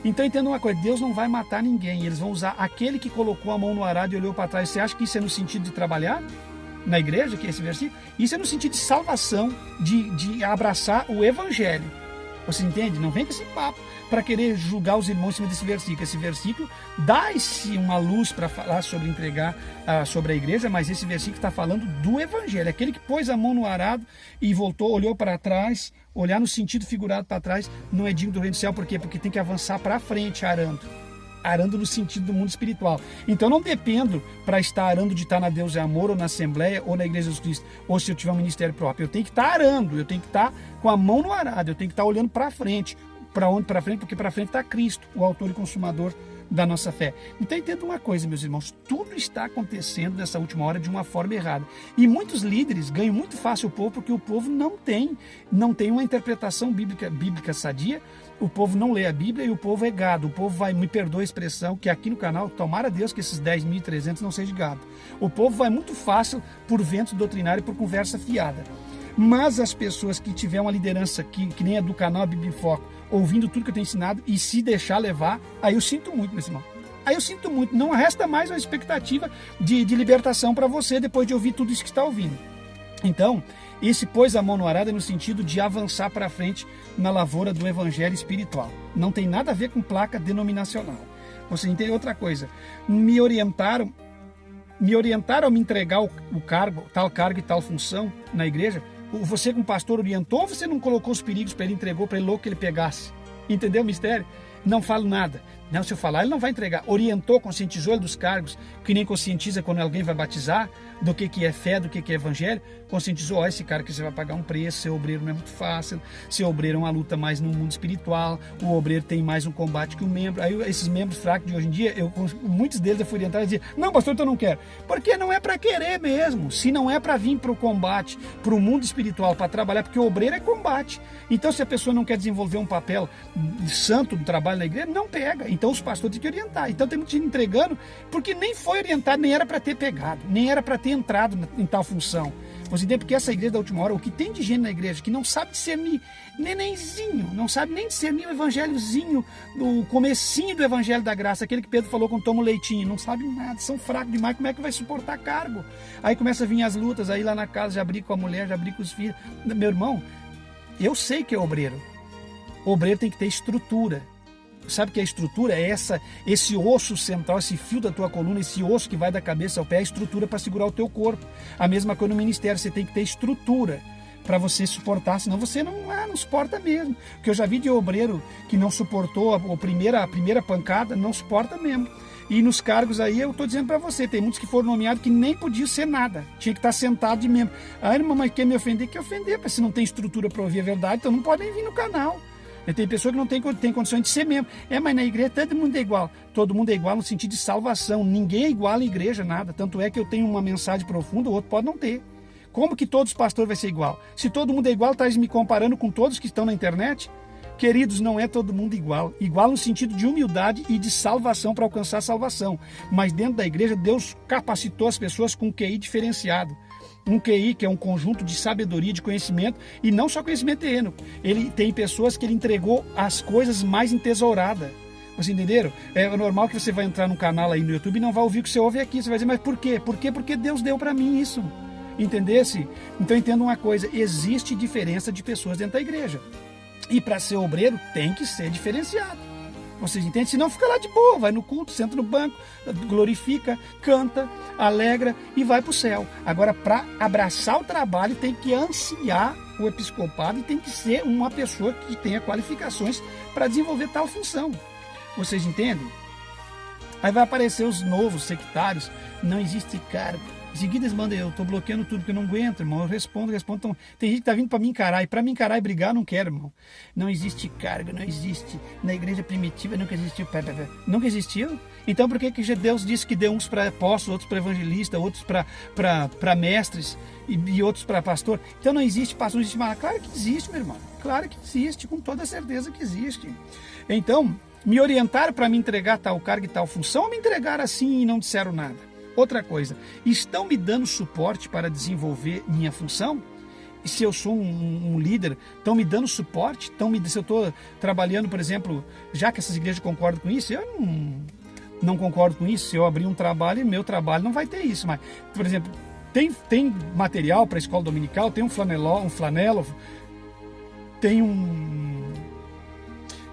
Então entenda uma coisa, Deus não vai matar ninguém, eles vão usar aquele que colocou a mão no arado e olhou para trás. Você acha que isso é no sentido de trabalhar na igreja, que é esse versículo? Isso é no sentido de salvação, de abraçar o evangelho. Você entende? Não vem com esse papo para querer julgar os irmãos em cima desse versículo. Esse versículo dá-se uma luz para falar sobre entregar sobre a igreja, mas esse versículo está falando do evangelho. Aquele que pôs a mão no arado e voltou, olhou para trás. Olhar no sentido figurado para trás não é digno do reino do céu. Por quê? Porque tem que avançar para frente arando. Arando no sentido do mundo espiritual. Então não dependo para estar arando de estar na Deus é Amor, ou na Assembleia, ou na Igreja de Jesus Cristo, ou se eu tiver um ministério próprio. Eu tenho que estar arando, eu tenho que estar com a mão no arado, eu tenho que estar olhando para frente. Para onde? Para frente, porque para frente está Cristo, o autor e consumador da nossa fé. Então entenda uma coisa, meus irmãos, tudo está acontecendo nessa última hora de uma forma errada. E muitos líderes ganham muito fácil o povo, porque o povo não tem uma interpretação bíblica sadia. O povo não lê a Bíblia e o povo é gado. O povo vai, me perdoa a expressão, que aqui no canal, tomara Deus que esses 10.300 não sejam gado. O povo vai muito fácil por vento doutrinário e por conversa fiada. Mas as pessoas que tiver uma liderança que nem a do canal A Bíblia em Foco, ouvindo tudo que eu tenho ensinado e se deixar levar, aí eu sinto muito, meu irmão. Aí eu sinto muito. Não resta mais uma expectativa de libertação para você depois de ouvir tudo isso que está ouvindo. Então, esse pôs a mão no arado é no sentido de avançar para frente na lavoura do evangelho espiritual. Não tem nada a ver com placa denominacional. Você entende outra coisa? Me orientaram a me entregar o cargo, tal cargo e tal função na igreja. Você como pastor orientou ou você não colocou os perigos para ele, entregou para ele louco que ele pegasse? Entendeu o mistério? Não falo nada. Não, se eu falar, ele não vai entregar. Orientou, conscientizou ele dos cargos, que nem conscientiza quando alguém vai batizar, do que é fé, do que é evangelho. Conscientizou, ó, esse cara que você vai pagar um preço, ser obreiro não é muito fácil, ser obreiro é uma luta mais no mundo espiritual, o obreiro tem mais um combate que o membro. Aí esses membros fracos de hoje em dia, muitos deles eu fui orientar e dizer, não pastor, então eu não quero. Porque não é para querer mesmo, se não é para vir para o combate, para o mundo espiritual, para trabalhar, porque o obreiro é combate. Então se a pessoa não quer desenvolver um papel santo do trabalho na igreja, não pega. Então os pastores têm que orientar. Então tem muita gente entregando, porque nem foi orientado, nem era para ter pegado, nem era para ter entrado em tal função. Você entende? Porque essa igreja da última hora, o que tem de gente na igreja que não sabe discernir nenenzinho, não sabe nem discernir o evangelhozinho, o comecinho do evangelho da graça, aquele que Pedro falou quando toma o leitinho, não sabe nada, são fracos demais, como é que vai suportar cargo? Aí começa a vir as lutas, aí lá na casa já briga com a mulher, já briga com os filhos. Meu irmão, eu sei que é obreiro. O obreiro tem que ter estrutura. Sabe que a estrutura é esse osso central, esse fio da tua coluna, esse osso que vai da cabeça ao pé, é a estrutura para segurar o teu corpo. A mesma coisa no ministério, você tem que ter estrutura para você suportar, senão você não suporta mesmo. Porque eu já vi de obreiro que não suportou a primeira pancada, não suporta mesmo. E nos cargos aí, eu estou dizendo para você, tem muitos que foram nomeados que nem podiam ser nada, tinha que estar sentado de membro. Ah, irmão, mas quer me ofender? Quer ofender, porque se não tem estrutura para ouvir a verdade, então não podem vir no canal. Tem pessoa que não tem condições de ser membro. Mas na igreja todo mundo é igual. Todo mundo é igual no sentido de salvação. Ninguém é igual à igreja, nada. Tanto é que eu tenho uma mensagem profunda, o outro pode não ter. Como que todos os pastores vai ser igual? Se todo mundo é igual, está me comparando com todos que estão na internet? Queridos, não é todo mundo igual. Igual no sentido de humildade e de salvação para alcançar a salvação. Mas dentro da igreja, Deus capacitou as pessoas com um QI diferenciado. Um QI, que é um conjunto de sabedoria, de conhecimento, e não só conhecimento terreno. Ele tem pessoas que ele entregou as coisas mais entesouradas. Vocês entenderam? É normal que você vai entrar num canal aí no YouTube e não vai ouvir o que você ouve aqui. Você vai dizer, mas por quê? Porque Deus deu para mim isso. Entendesse? Então entenda uma coisa, existe diferença de pessoas dentro da igreja. E para ser obreiro tem que ser diferenciado. Vocês entendem? Se não, fica lá de boa, vai no culto, senta no banco, glorifica, canta, alegra e vai para o céu. Agora, para abraçar o trabalho, tem que ansiar o episcopado e tem que ser uma pessoa que tenha qualificações para desenvolver tal função. Vocês entendem? Aí vai aparecer os novos sectários, não existe cargo. Em seguida eles mandam, eu estou bloqueando tudo porque eu não aguento, irmão. Eu respondo. Então, tem gente que está vindo para me encarar, e para me encarar e brigar, eu não quero, irmão. Não existe carga, não existe. Na igreja primitiva nunca existiu. Nunca existiu? Então por que Deus disse que deu uns para apóstolos, outros para evangelistas, outros para mestres e outros para pastor? Então não existe pastor, não existe mais. Claro que existe, meu irmão. Claro que existe, com toda certeza que existe. Então, me orientaram para me entregar tal cargo e tal função, ou me entregaram assim e não disseram nada? Outra coisa, estão me dando suporte para desenvolver minha função? E se eu sou um líder, estão me dando suporte? Se eu estou trabalhando, por exemplo, já que essas igrejas concordam com isso, eu não concordo com isso. Se eu abrir um trabalho, meu trabalho não vai ter isso. Mas, por exemplo, tem material para a escola dominical, tem um flanelo,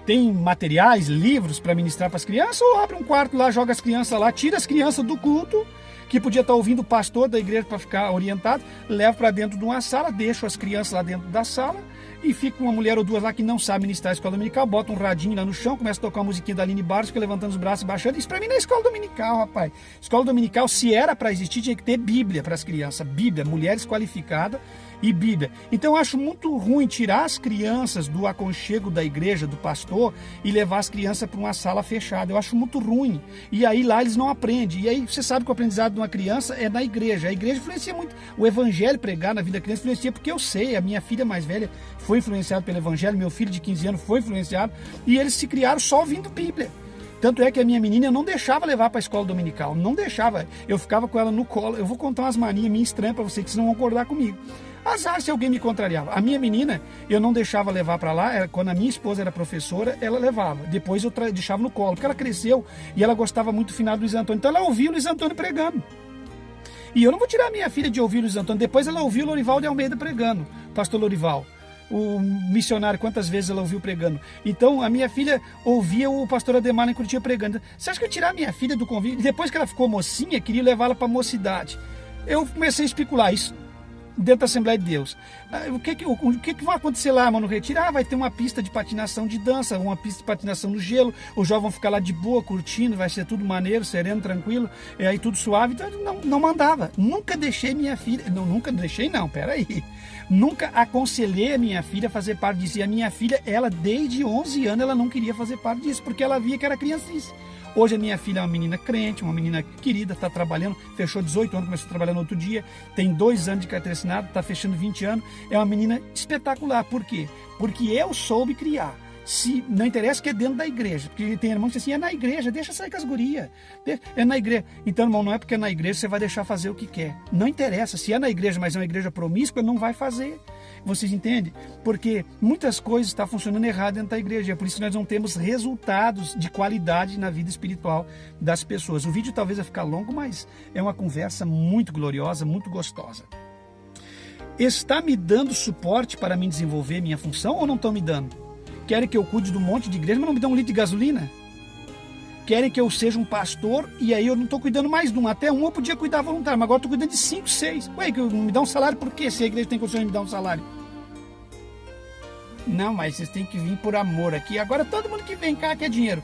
tem materiais, livros para ministrar para as crianças, ou abre um quarto lá, joga as crianças lá, tira as crianças do culto, que podia estar ouvindo o pastor da igreja para ficar orientado, leva para dentro de uma sala, deixa as crianças lá dentro da sala, e fica uma mulher ou duas lá que não sabe ministrar a escola dominical, bota um radinho lá no chão, começa a tocar uma musiquinha da Aline Barros, fica levantando os braços e baixando. Isso para mim não é escola dominical, rapaz. Escola dominical, se era para existir, tinha que ter Bíblia para as crianças. Bíblia, mulheres qualificadas e Bíblia. Então eu acho muito ruim tirar as crianças do aconchego da igreja, do pastor, e levar as crianças para uma sala fechada. Eu acho muito ruim. E aí lá eles não aprendem. E aí você sabe que o aprendizado de uma criança é na igreja. A igreja influencia muito. O evangelho pregar na vida da criança influencia, porque eu sei, a minha filha mais velha foi influenciada pelo evangelho, meu filho de 15 anos foi influenciado, e eles se criaram só ouvindo Bíblia. Tanto é que a minha menina eu não deixava levar para a escola dominical, não deixava. Eu ficava com ela no colo. Eu vou contar umas manias minhas estranhas para vocês que vocês não vão concordar comigo. Azar se alguém me contrariava. A minha menina, eu não deixava levar para lá. Quando a minha esposa era professora, ela levava. Depois eu deixava no colo, porque ela cresceu e ela gostava muito do final do Luiz Antônio. Então ela ouvia o Luiz Antônio pregando. E eu não vou tirar a minha filha de ouvir o Luiz Antônio. Depois ela ouviu o Lorival de Almeida pregando, pastor Lorival. O missionário, quantas vezes ela ouviu pregando. Então a minha filha ouvia o pastor Ademar em Curitiba pregando. Você acha que eu tirar a minha filha do convívio? Depois que ela ficou mocinha, queria levá-la para a mocidade. Eu comecei a especular isso dentro da Assembleia de Deus. O que vai acontecer lá, mano, no retiro? Vai ter uma pista de patinação de dança, uma pista de patinação no gelo, os jovens vão ficar lá de boa, curtindo, vai ser tudo maneiro, sereno, tranquilo, aí tudo suave. Então não mandava. Nunca deixei minha filha, peraí. Nunca aconselhei a minha filha a fazer parte disso. E a minha filha, ela desde 11 anos, ela não queria fazer parte disso, porque ela via que era criancice. Hoje a minha filha é uma menina crente, uma menina querida, está trabalhando, fechou 18 anos, começou a trabalhar no outro dia, tem 2 anos de carteira assinada, está fechando 20 anos, é uma menina espetacular. Por quê? Porque eu soube criar. Se não interessa que é dentro da igreja, porque tem irmão que diz assim, é na igreja, deixa sair com as gurias, é na igreja. Então, irmão, não é porque é na igreja você vai deixar fazer o que quer. Não interessa, se é na igreja, mas é uma igreja promíscua, não vai fazer. Vocês entendem? Porque muitas coisas estão funcionando errado dentro da igreja, é por isso que nós não temos resultados de qualidade na vida espiritual das pessoas. O vídeo talvez vai ficar longo, mas é uma conversa muito gloriosa, muito gostosa. Está me dando suporte para me desenvolver minha função ou não estão me dando? Querem que eu cuide de um monte de igreja, mas não me dão um litro de gasolina? Querem que eu seja um pastor e aí eu não estou cuidando mais de um. Até um eu podia cuidar voluntário, mas agora estou cuidando de 5, 6. Ué, que me dá um salário por quê? Se a igreja tem condições de me dar um salário. Não, mas vocês têm que vir por amor aqui. Agora todo mundo que vem cá quer dinheiro.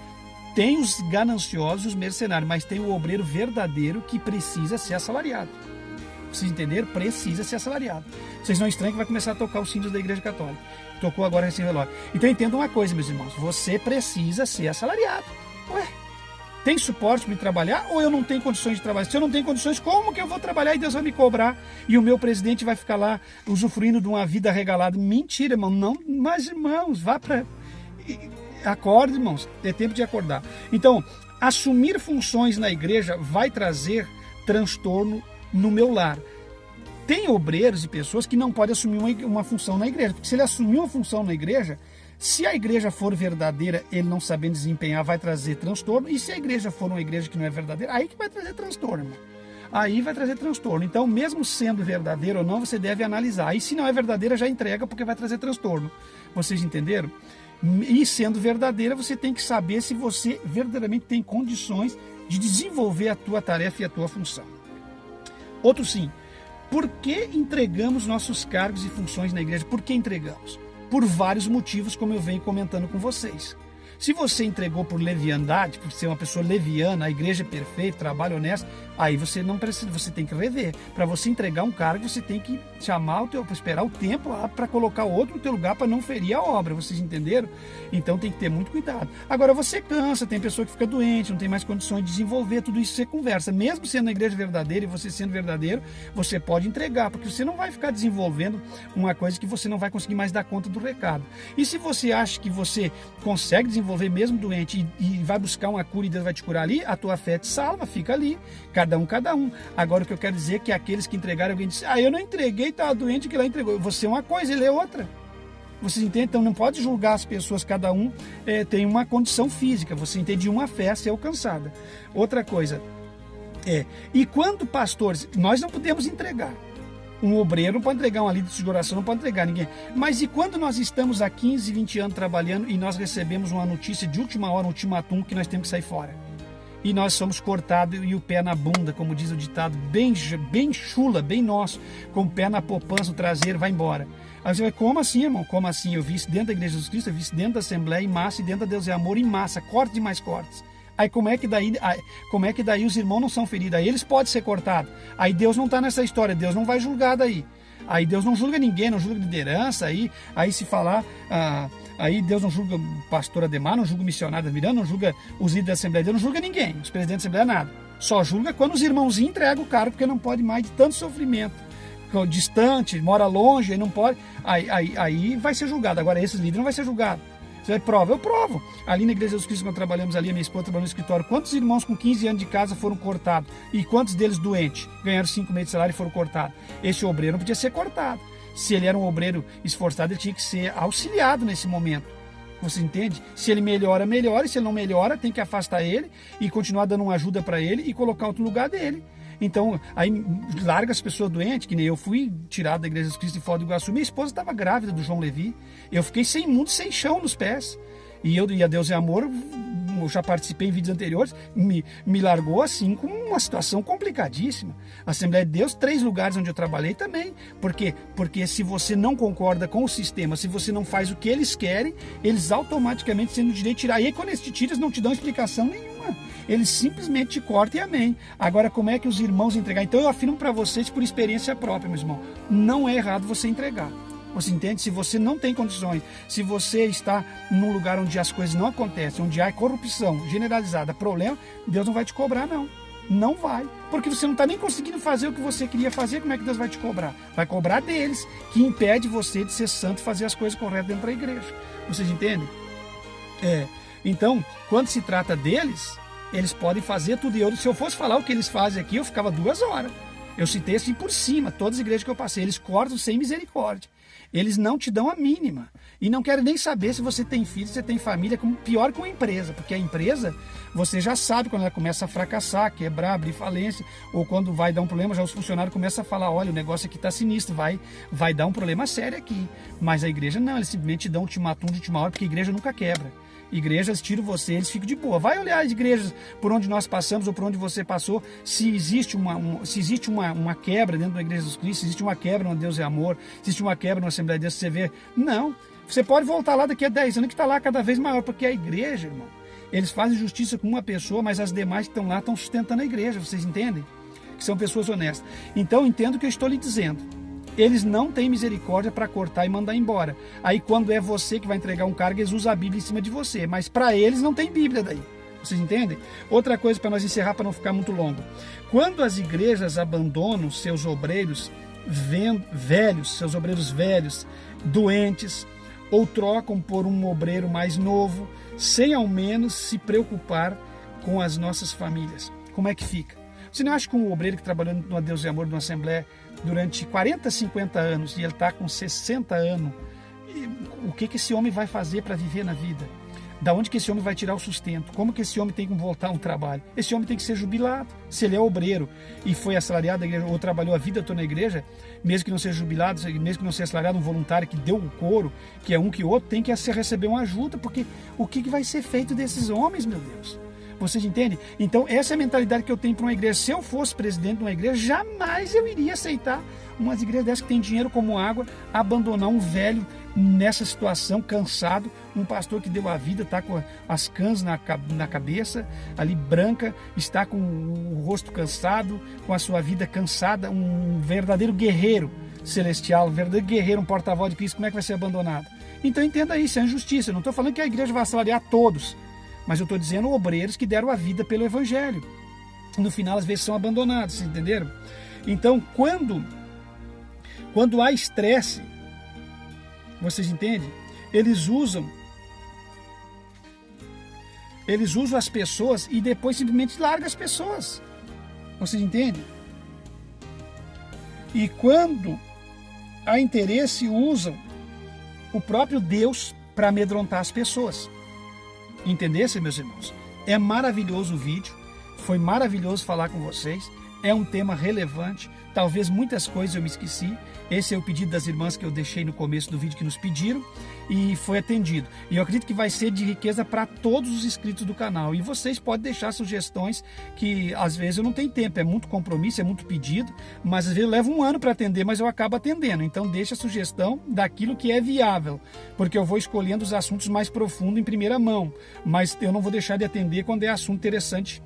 Tem os gananciosos, os mercenários, mas tem o obreiro verdadeiro que precisa ser assalariado. Vocês entenderam? Precisa ser assalariado. Vocês não estranham que vai começar a tocar os sinos da Igreja Católica. Tocou agora esse relógio. Então entendam uma coisa, meus irmãos. Você precisa ser assalariado. Ué, tem suporte para me trabalhar ou eu não tenho condições de trabalhar? Se eu não tenho condições, como que eu vou trabalhar e Deus vai me cobrar? E o meu presidente vai ficar lá usufruindo de uma vida regalada? Mentira, irmão. Não, mas irmãos, vá para... Acorde, irmãos. É tempo de acordar. Então, assumir funções na igreja vai trazer transtorno no meu lar. Tem obreiros e pessoas que não podem assumir uma função na igreja, porque se ele assumir uma função na igreja, se a igreja for verdadeira, ele não sabendo desempenhar, vai trazer transtorno, e se a igreja for uma igreja que não é verdadeira, aí que vai trazer transtorno, irmão. Aí vai trazer transtorno. Então, mesmo sendo verdadeiro ou não, você deve analisar. Aí, se não é verdadeira, já entrega, porque vai trazer transtorno. Vocês entenderam? E sendo verdadeira, você tem que saber se você verdadeiramente tem condições de desenvolver a tua tarefa e a tua função. Outro sim, por que entregamos nossos cargos e funções na igreja? Por que entregamos? Por vários motivos, como eu venho comentando com vocês. Se você entregou por leviandade, por ser uma pessoa leviana, a igreja é perfeita, trabalho honesto, aí você não precisa, você tem que rever. Para você entregar um cargo, você tem que chamar esperar o tempo para colocar outro no teu lugar para não ferir a obra. Vocês entenderam? Então tem que ter muito cuidado. Agora você cansa, tem pessoa que fica doente, não tem mais condições de desenvolver, tudo isso você conversa. Mesmo sendo a igreja verdadeira e você sendo verdadeiro, você pode entregar, porque você não vai ficar desenvolvendo uma coisa que você não vai conseguir mais dar conta do recado. E se você acha que você consegue desenvolver mesmo doente e vai buscar uma cura e Deus vai te curar ali, a tua fé te salva, fica ali, cada um. Agora o que eu quero dizer é que aqueles que entregaram, alguém disse, eu não entreguei, estava doente, que lá entregou. Você é uma coisa, ele é outra. Vocês entendem? Então não pode julgar as pessoas, cada um tem uma condição física, você entende, uma fé a ser alcançada. Outra coisa, e quando pastores, nós não podemos entregar. Um obreiro não pode entregar uma líder de oração, não pode entregar ninguém. Mas e quando nós estamos há 15, 20 anos trabalhando e nós recebemos uma notícia de última hora, um ultimatum, que nós temos que sair fora? E nós somos cortados e o pé na bunda, como diz o ditado, bem chula, bem nosso, com o pé na poupança, o traseiro, vai embora. Aí você vai, como assim, irmão? Como assim? Eu vi isso dentro da Igreja de Jesus Cristo, eu vi isso dentro da Assembleia em massa e dentro da Deus é Amor em massa, corte de mais cortes. Aí como é que daí os irmãos não são feridos? Aí eles podem ser cortados. Aí Deus não está nessa história, Deus não vai julgar daí. Aí Deus não julga ninguém, não julga liderança, aí se falar, aí Deus não julga o pastor Ademar, não julga o missionário da Miranda, não julga os líderes da Assembleia, Deus não julga ninguém, os presidentes da Assembleia nada. Só julga quando os irmãozinhos entregam o cargo, porque não pode mais de tanto sofrimento. Distante, mora longe, aí não pode, aí vai ser julgado. Agora esses líderes não vai ser julgado. Você vai prova? Eu provo. Ali na Igreja de Jesus Cristo, quando trabalhamos ali, a minha esposa trabalhou no escritório, quantos irmãos com 15 anos de casa foram cortados? E quantos deles doentes? Ganharam 5 meses de salário e foram cortados. Esse obreiro não podia ser cortado. Se ele era um obreiro esforçado, ele tinha que ser auxiliado nesse momento. Você entende? Se ele melhora, melhora. E se ele não melhora, tem que afastar ele e continuar dando uma ajuda para ele e colocar outro lugar dele. Então, aí larga as pessoas doentes, que nem eu fui tirado da Igreja de Jesus Cristo em Foz do Iguaçu. Minha esposa estava grávida do João Levi. Eu fiquei sem mundo, sem chão nos pés. E a Deus é Amor, eu já participei em vídeos anteriores, me largou assim com uma situação complicadíssima. A Assembleia de Deus, 3 lugares onde eu trabalhei também. Por quê? Porque se você não concorda com o sistema, se você não faz o que eles querem, eles automaticamente têm o direito de tirar. E aí quando eles te tiram, eles não te dão explicação nenhuma. Eles simplesmente te cortam e amém. Agora, como é que os irmãos entregar? Então eu afirmo para vocês por experiência própria, meu irmão, não é errado você entregar. Você entende? Se você não tem condições, se você está num lugar onde as coisas não acontecem, onde há corrupção generalizada, problema, Deus não vai te cobrar, não. Não vai. Porque você não está nem conseguindo fazer o que você queria fazer, como é que Deus vai te cobrar? Vai cobrar deles, que impede você de ser santo e fazer as coisas corretas dentro da igreja. Vocês entendem? Então, quando se trata deles, eles podem fazer tudo. E se eu fosse falar o que eles fazem aqui, eu ficava 2 horas. Eu citei assim por cima, todas as igrejas que eu passei, eles cortam sem misericórdia. Eles não te dão a mínima. E não querem nem saber se você tem filho, se você tem família, pior que uma empresa. Porque a empresa, você já sabe quando ela começa a fracassar, quebrar, abrir falência, ou quando vai dar um problema, já os funcionários começam a falar, olha, o negócio aqui está sinistro, vai dar um problema sério aqui. Mas a igreja não, eles simplesmente dão um ultimatum de última hora, porque a igreja nunca quebra. Igrejas tiram você, eles ficam de boa. Vai olhar as igrejas por onde nós passamos ou por onde você passou, se existe uma quebra dentro da Igreja de Jesus Cristo, se existe uma quebra no Deus é Amor, se existe uma quebra na Assembleia de Deus, você vê. Não, você pode voltar lá daqui a 10 anos que está lá cada vez maior, porque a igreja, irmão, eles fazem justiça com uma pessoa, mas as demais que estão lá estão sustentando a igreja, vocês entendem? Que são pessoas honestas. Então entendo o que eu estou lhe dizendo. Eles não têm misericórdia para cortar e mandar embora. Aí quando é você que vai entregar um cargo, eles usam a Bíblia em cima de você. Mas para eles não tem Bíblia daí. Vocês entendem? Outra coisa para nós encerrar, para não ficar muito longo. Quando as igrejas abandonam seus obreiros velhos, doentes, ou trocam por um obreiro mais novo, sem ao menos se preocupar com as nossas famílias, como é que fica? Você não acha que um obreiro que trabalhou no Deus e Amor, numa Assembleia, durante 40, 50 anos, e ele está com 60 anos, o que esse homem vai fazer para viver na vida? Da onde que esse homem vai tirar o sustento? Como que esse homem tem que voltar a um trabalho? Esse homem tem que ser jubilado. Se ele é obreiro e foi assalariado da igreja, ou trabalhou a vida toda na igreja, mesmo que não seja jubilado, mesmo que não seja assalariado, um voluntário que deu o couro, que é um que outro, tem que receber uma ajuda, porque o que vai ser feito desses homens, meu Deus? Vocês entendem? Então, essa é a mentalidade que eu tenho para uma igreja. Se eu fosse presidente de uma igreja, jamais eu iria aceitar umas igrejas dessas que tem dinheiro como água, abandonar um velho nessa situação, cansado, um pastor que deu a vida, está com as cãs na cabeça, ali branca, está com o rosto cansado, com a sua vida cansada, um verdadeiro guerreiro celestial, um verdadeiro guerreiro, um porta-voz de Cristo. Como é que vai ser abandonado? Então, entenda isso, é injustiça. Eu não estou falando que a igreja vai assalariar todos, mas eu estou dizendo obreiros que deram a vida pelo evangelho. No final, às vezes, são abandonados, vocês entenderam? Então, quando há estresse, vocês entendem? Eles usam as pessoas e depois simplesmente largam as pessoas. Vocês entendem? E quando há interesse, usam o próprio Deus para amedrontar as pessoas. Entendessem, meus irmãos? É maravilhoso o vídeo, foi maravilhoso falar com vocês, é um tema relevante, talvez muitas coisas eu me esqueci, esse é o pedido das irmãs que eu deixei no começo do vídeo que nos pediram e foi atendido. E eu acredito que vai ser de riqueza para todos os inscritos do canal. E vocês podem deixar sugestões que às vezes eu não tenho tempo, é muito compromisso, é muito pedido, mas às vezes eu levo um ano para atender, mas eu acabo atendendo. Então deixa a sugestão daquilo que é viável, porque eu vou escolhendo os assuntos mais profundos em primeira mão, mas eu não vou deixar de atender quando é assunto interessante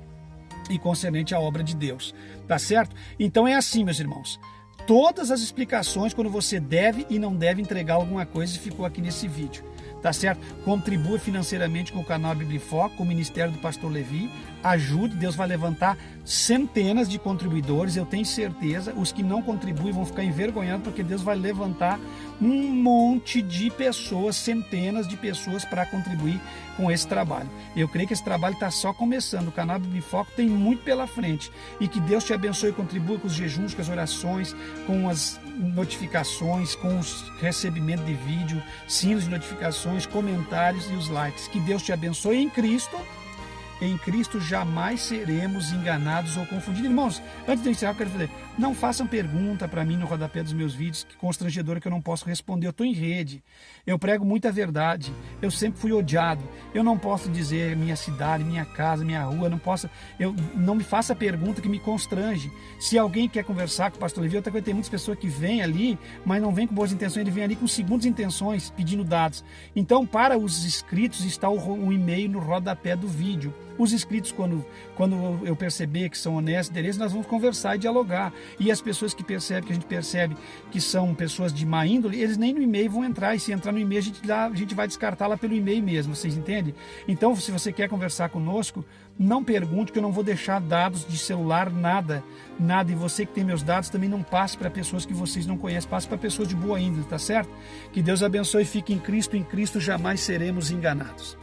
e concernente à obra de Deus, tá certo? Então é assim, meus irmãos, todas as explicações quando você deve e não deve entregar alguma coisa ficou aqui nesse vídeo, tá certo? Contribua financeiramente com o canal Bíblia em Foco, com o Ministério do Pastor Levi, ajude, Deus vai levantar centenas de contribuidores, eu tenho certeza, os que não contribuem vão ficar envergonhados, porque Deus vai levantar um monte de pessoas, centenas de pessoas para contribuir com esse trabalho. Eu creio que esse trabalho está só começando, o canal Bíblia em Foco tem muito pela frente, e que Deus te abençoe e contribua com os jejuns, com as orações, com as notificações, com os recebimentos de vídeo, sinos de notificações, comentários e os likes. Que Deus te abençoe em Cristo. Em Cristo jamais seremos enganados ou confundidos. Irmãos, antes de eu encerrar, eu quero dizer, não façam pergunta para mim no rodapé dos meus vídeos, que constrangedora que eu não posso responder. Eu estou em rede, eu prego muita verdade, eu sempre fui odiado, eu não posso dizer minha cidade, minha casa, minha rua, não me faça pergunta que me constrange. Se alguém quer conversar com o pastor Levi, outra coisa, tem muitas pessoas que vêm ali, mas não vêm com boas intenções, ele vem ali com segundas intenções, pedindo dados. Então, para os inscritos está o e-mail no rodapé do vídeo. Os inscritos, quando eu perceber que são honestos, nós vamos conversar e dialogar. E as pessoas que a gente percebe que são pessoas de má índole, eles nem no e-mail vão entrar. E se entrar no e-mail, a gente vai descartá-la pelo e-mail mesmo, vocês entendem? Então, se você quer conversar conosco, não pergunte, que eu não vou deixar dados de celular, nada. E você que tem meus dados, também não passe para pessoas que vocês não conhecem, passe para pessoas de boa índole, tá certo? Que Deus abençoe e fique em Cristo jamais seremos enganados.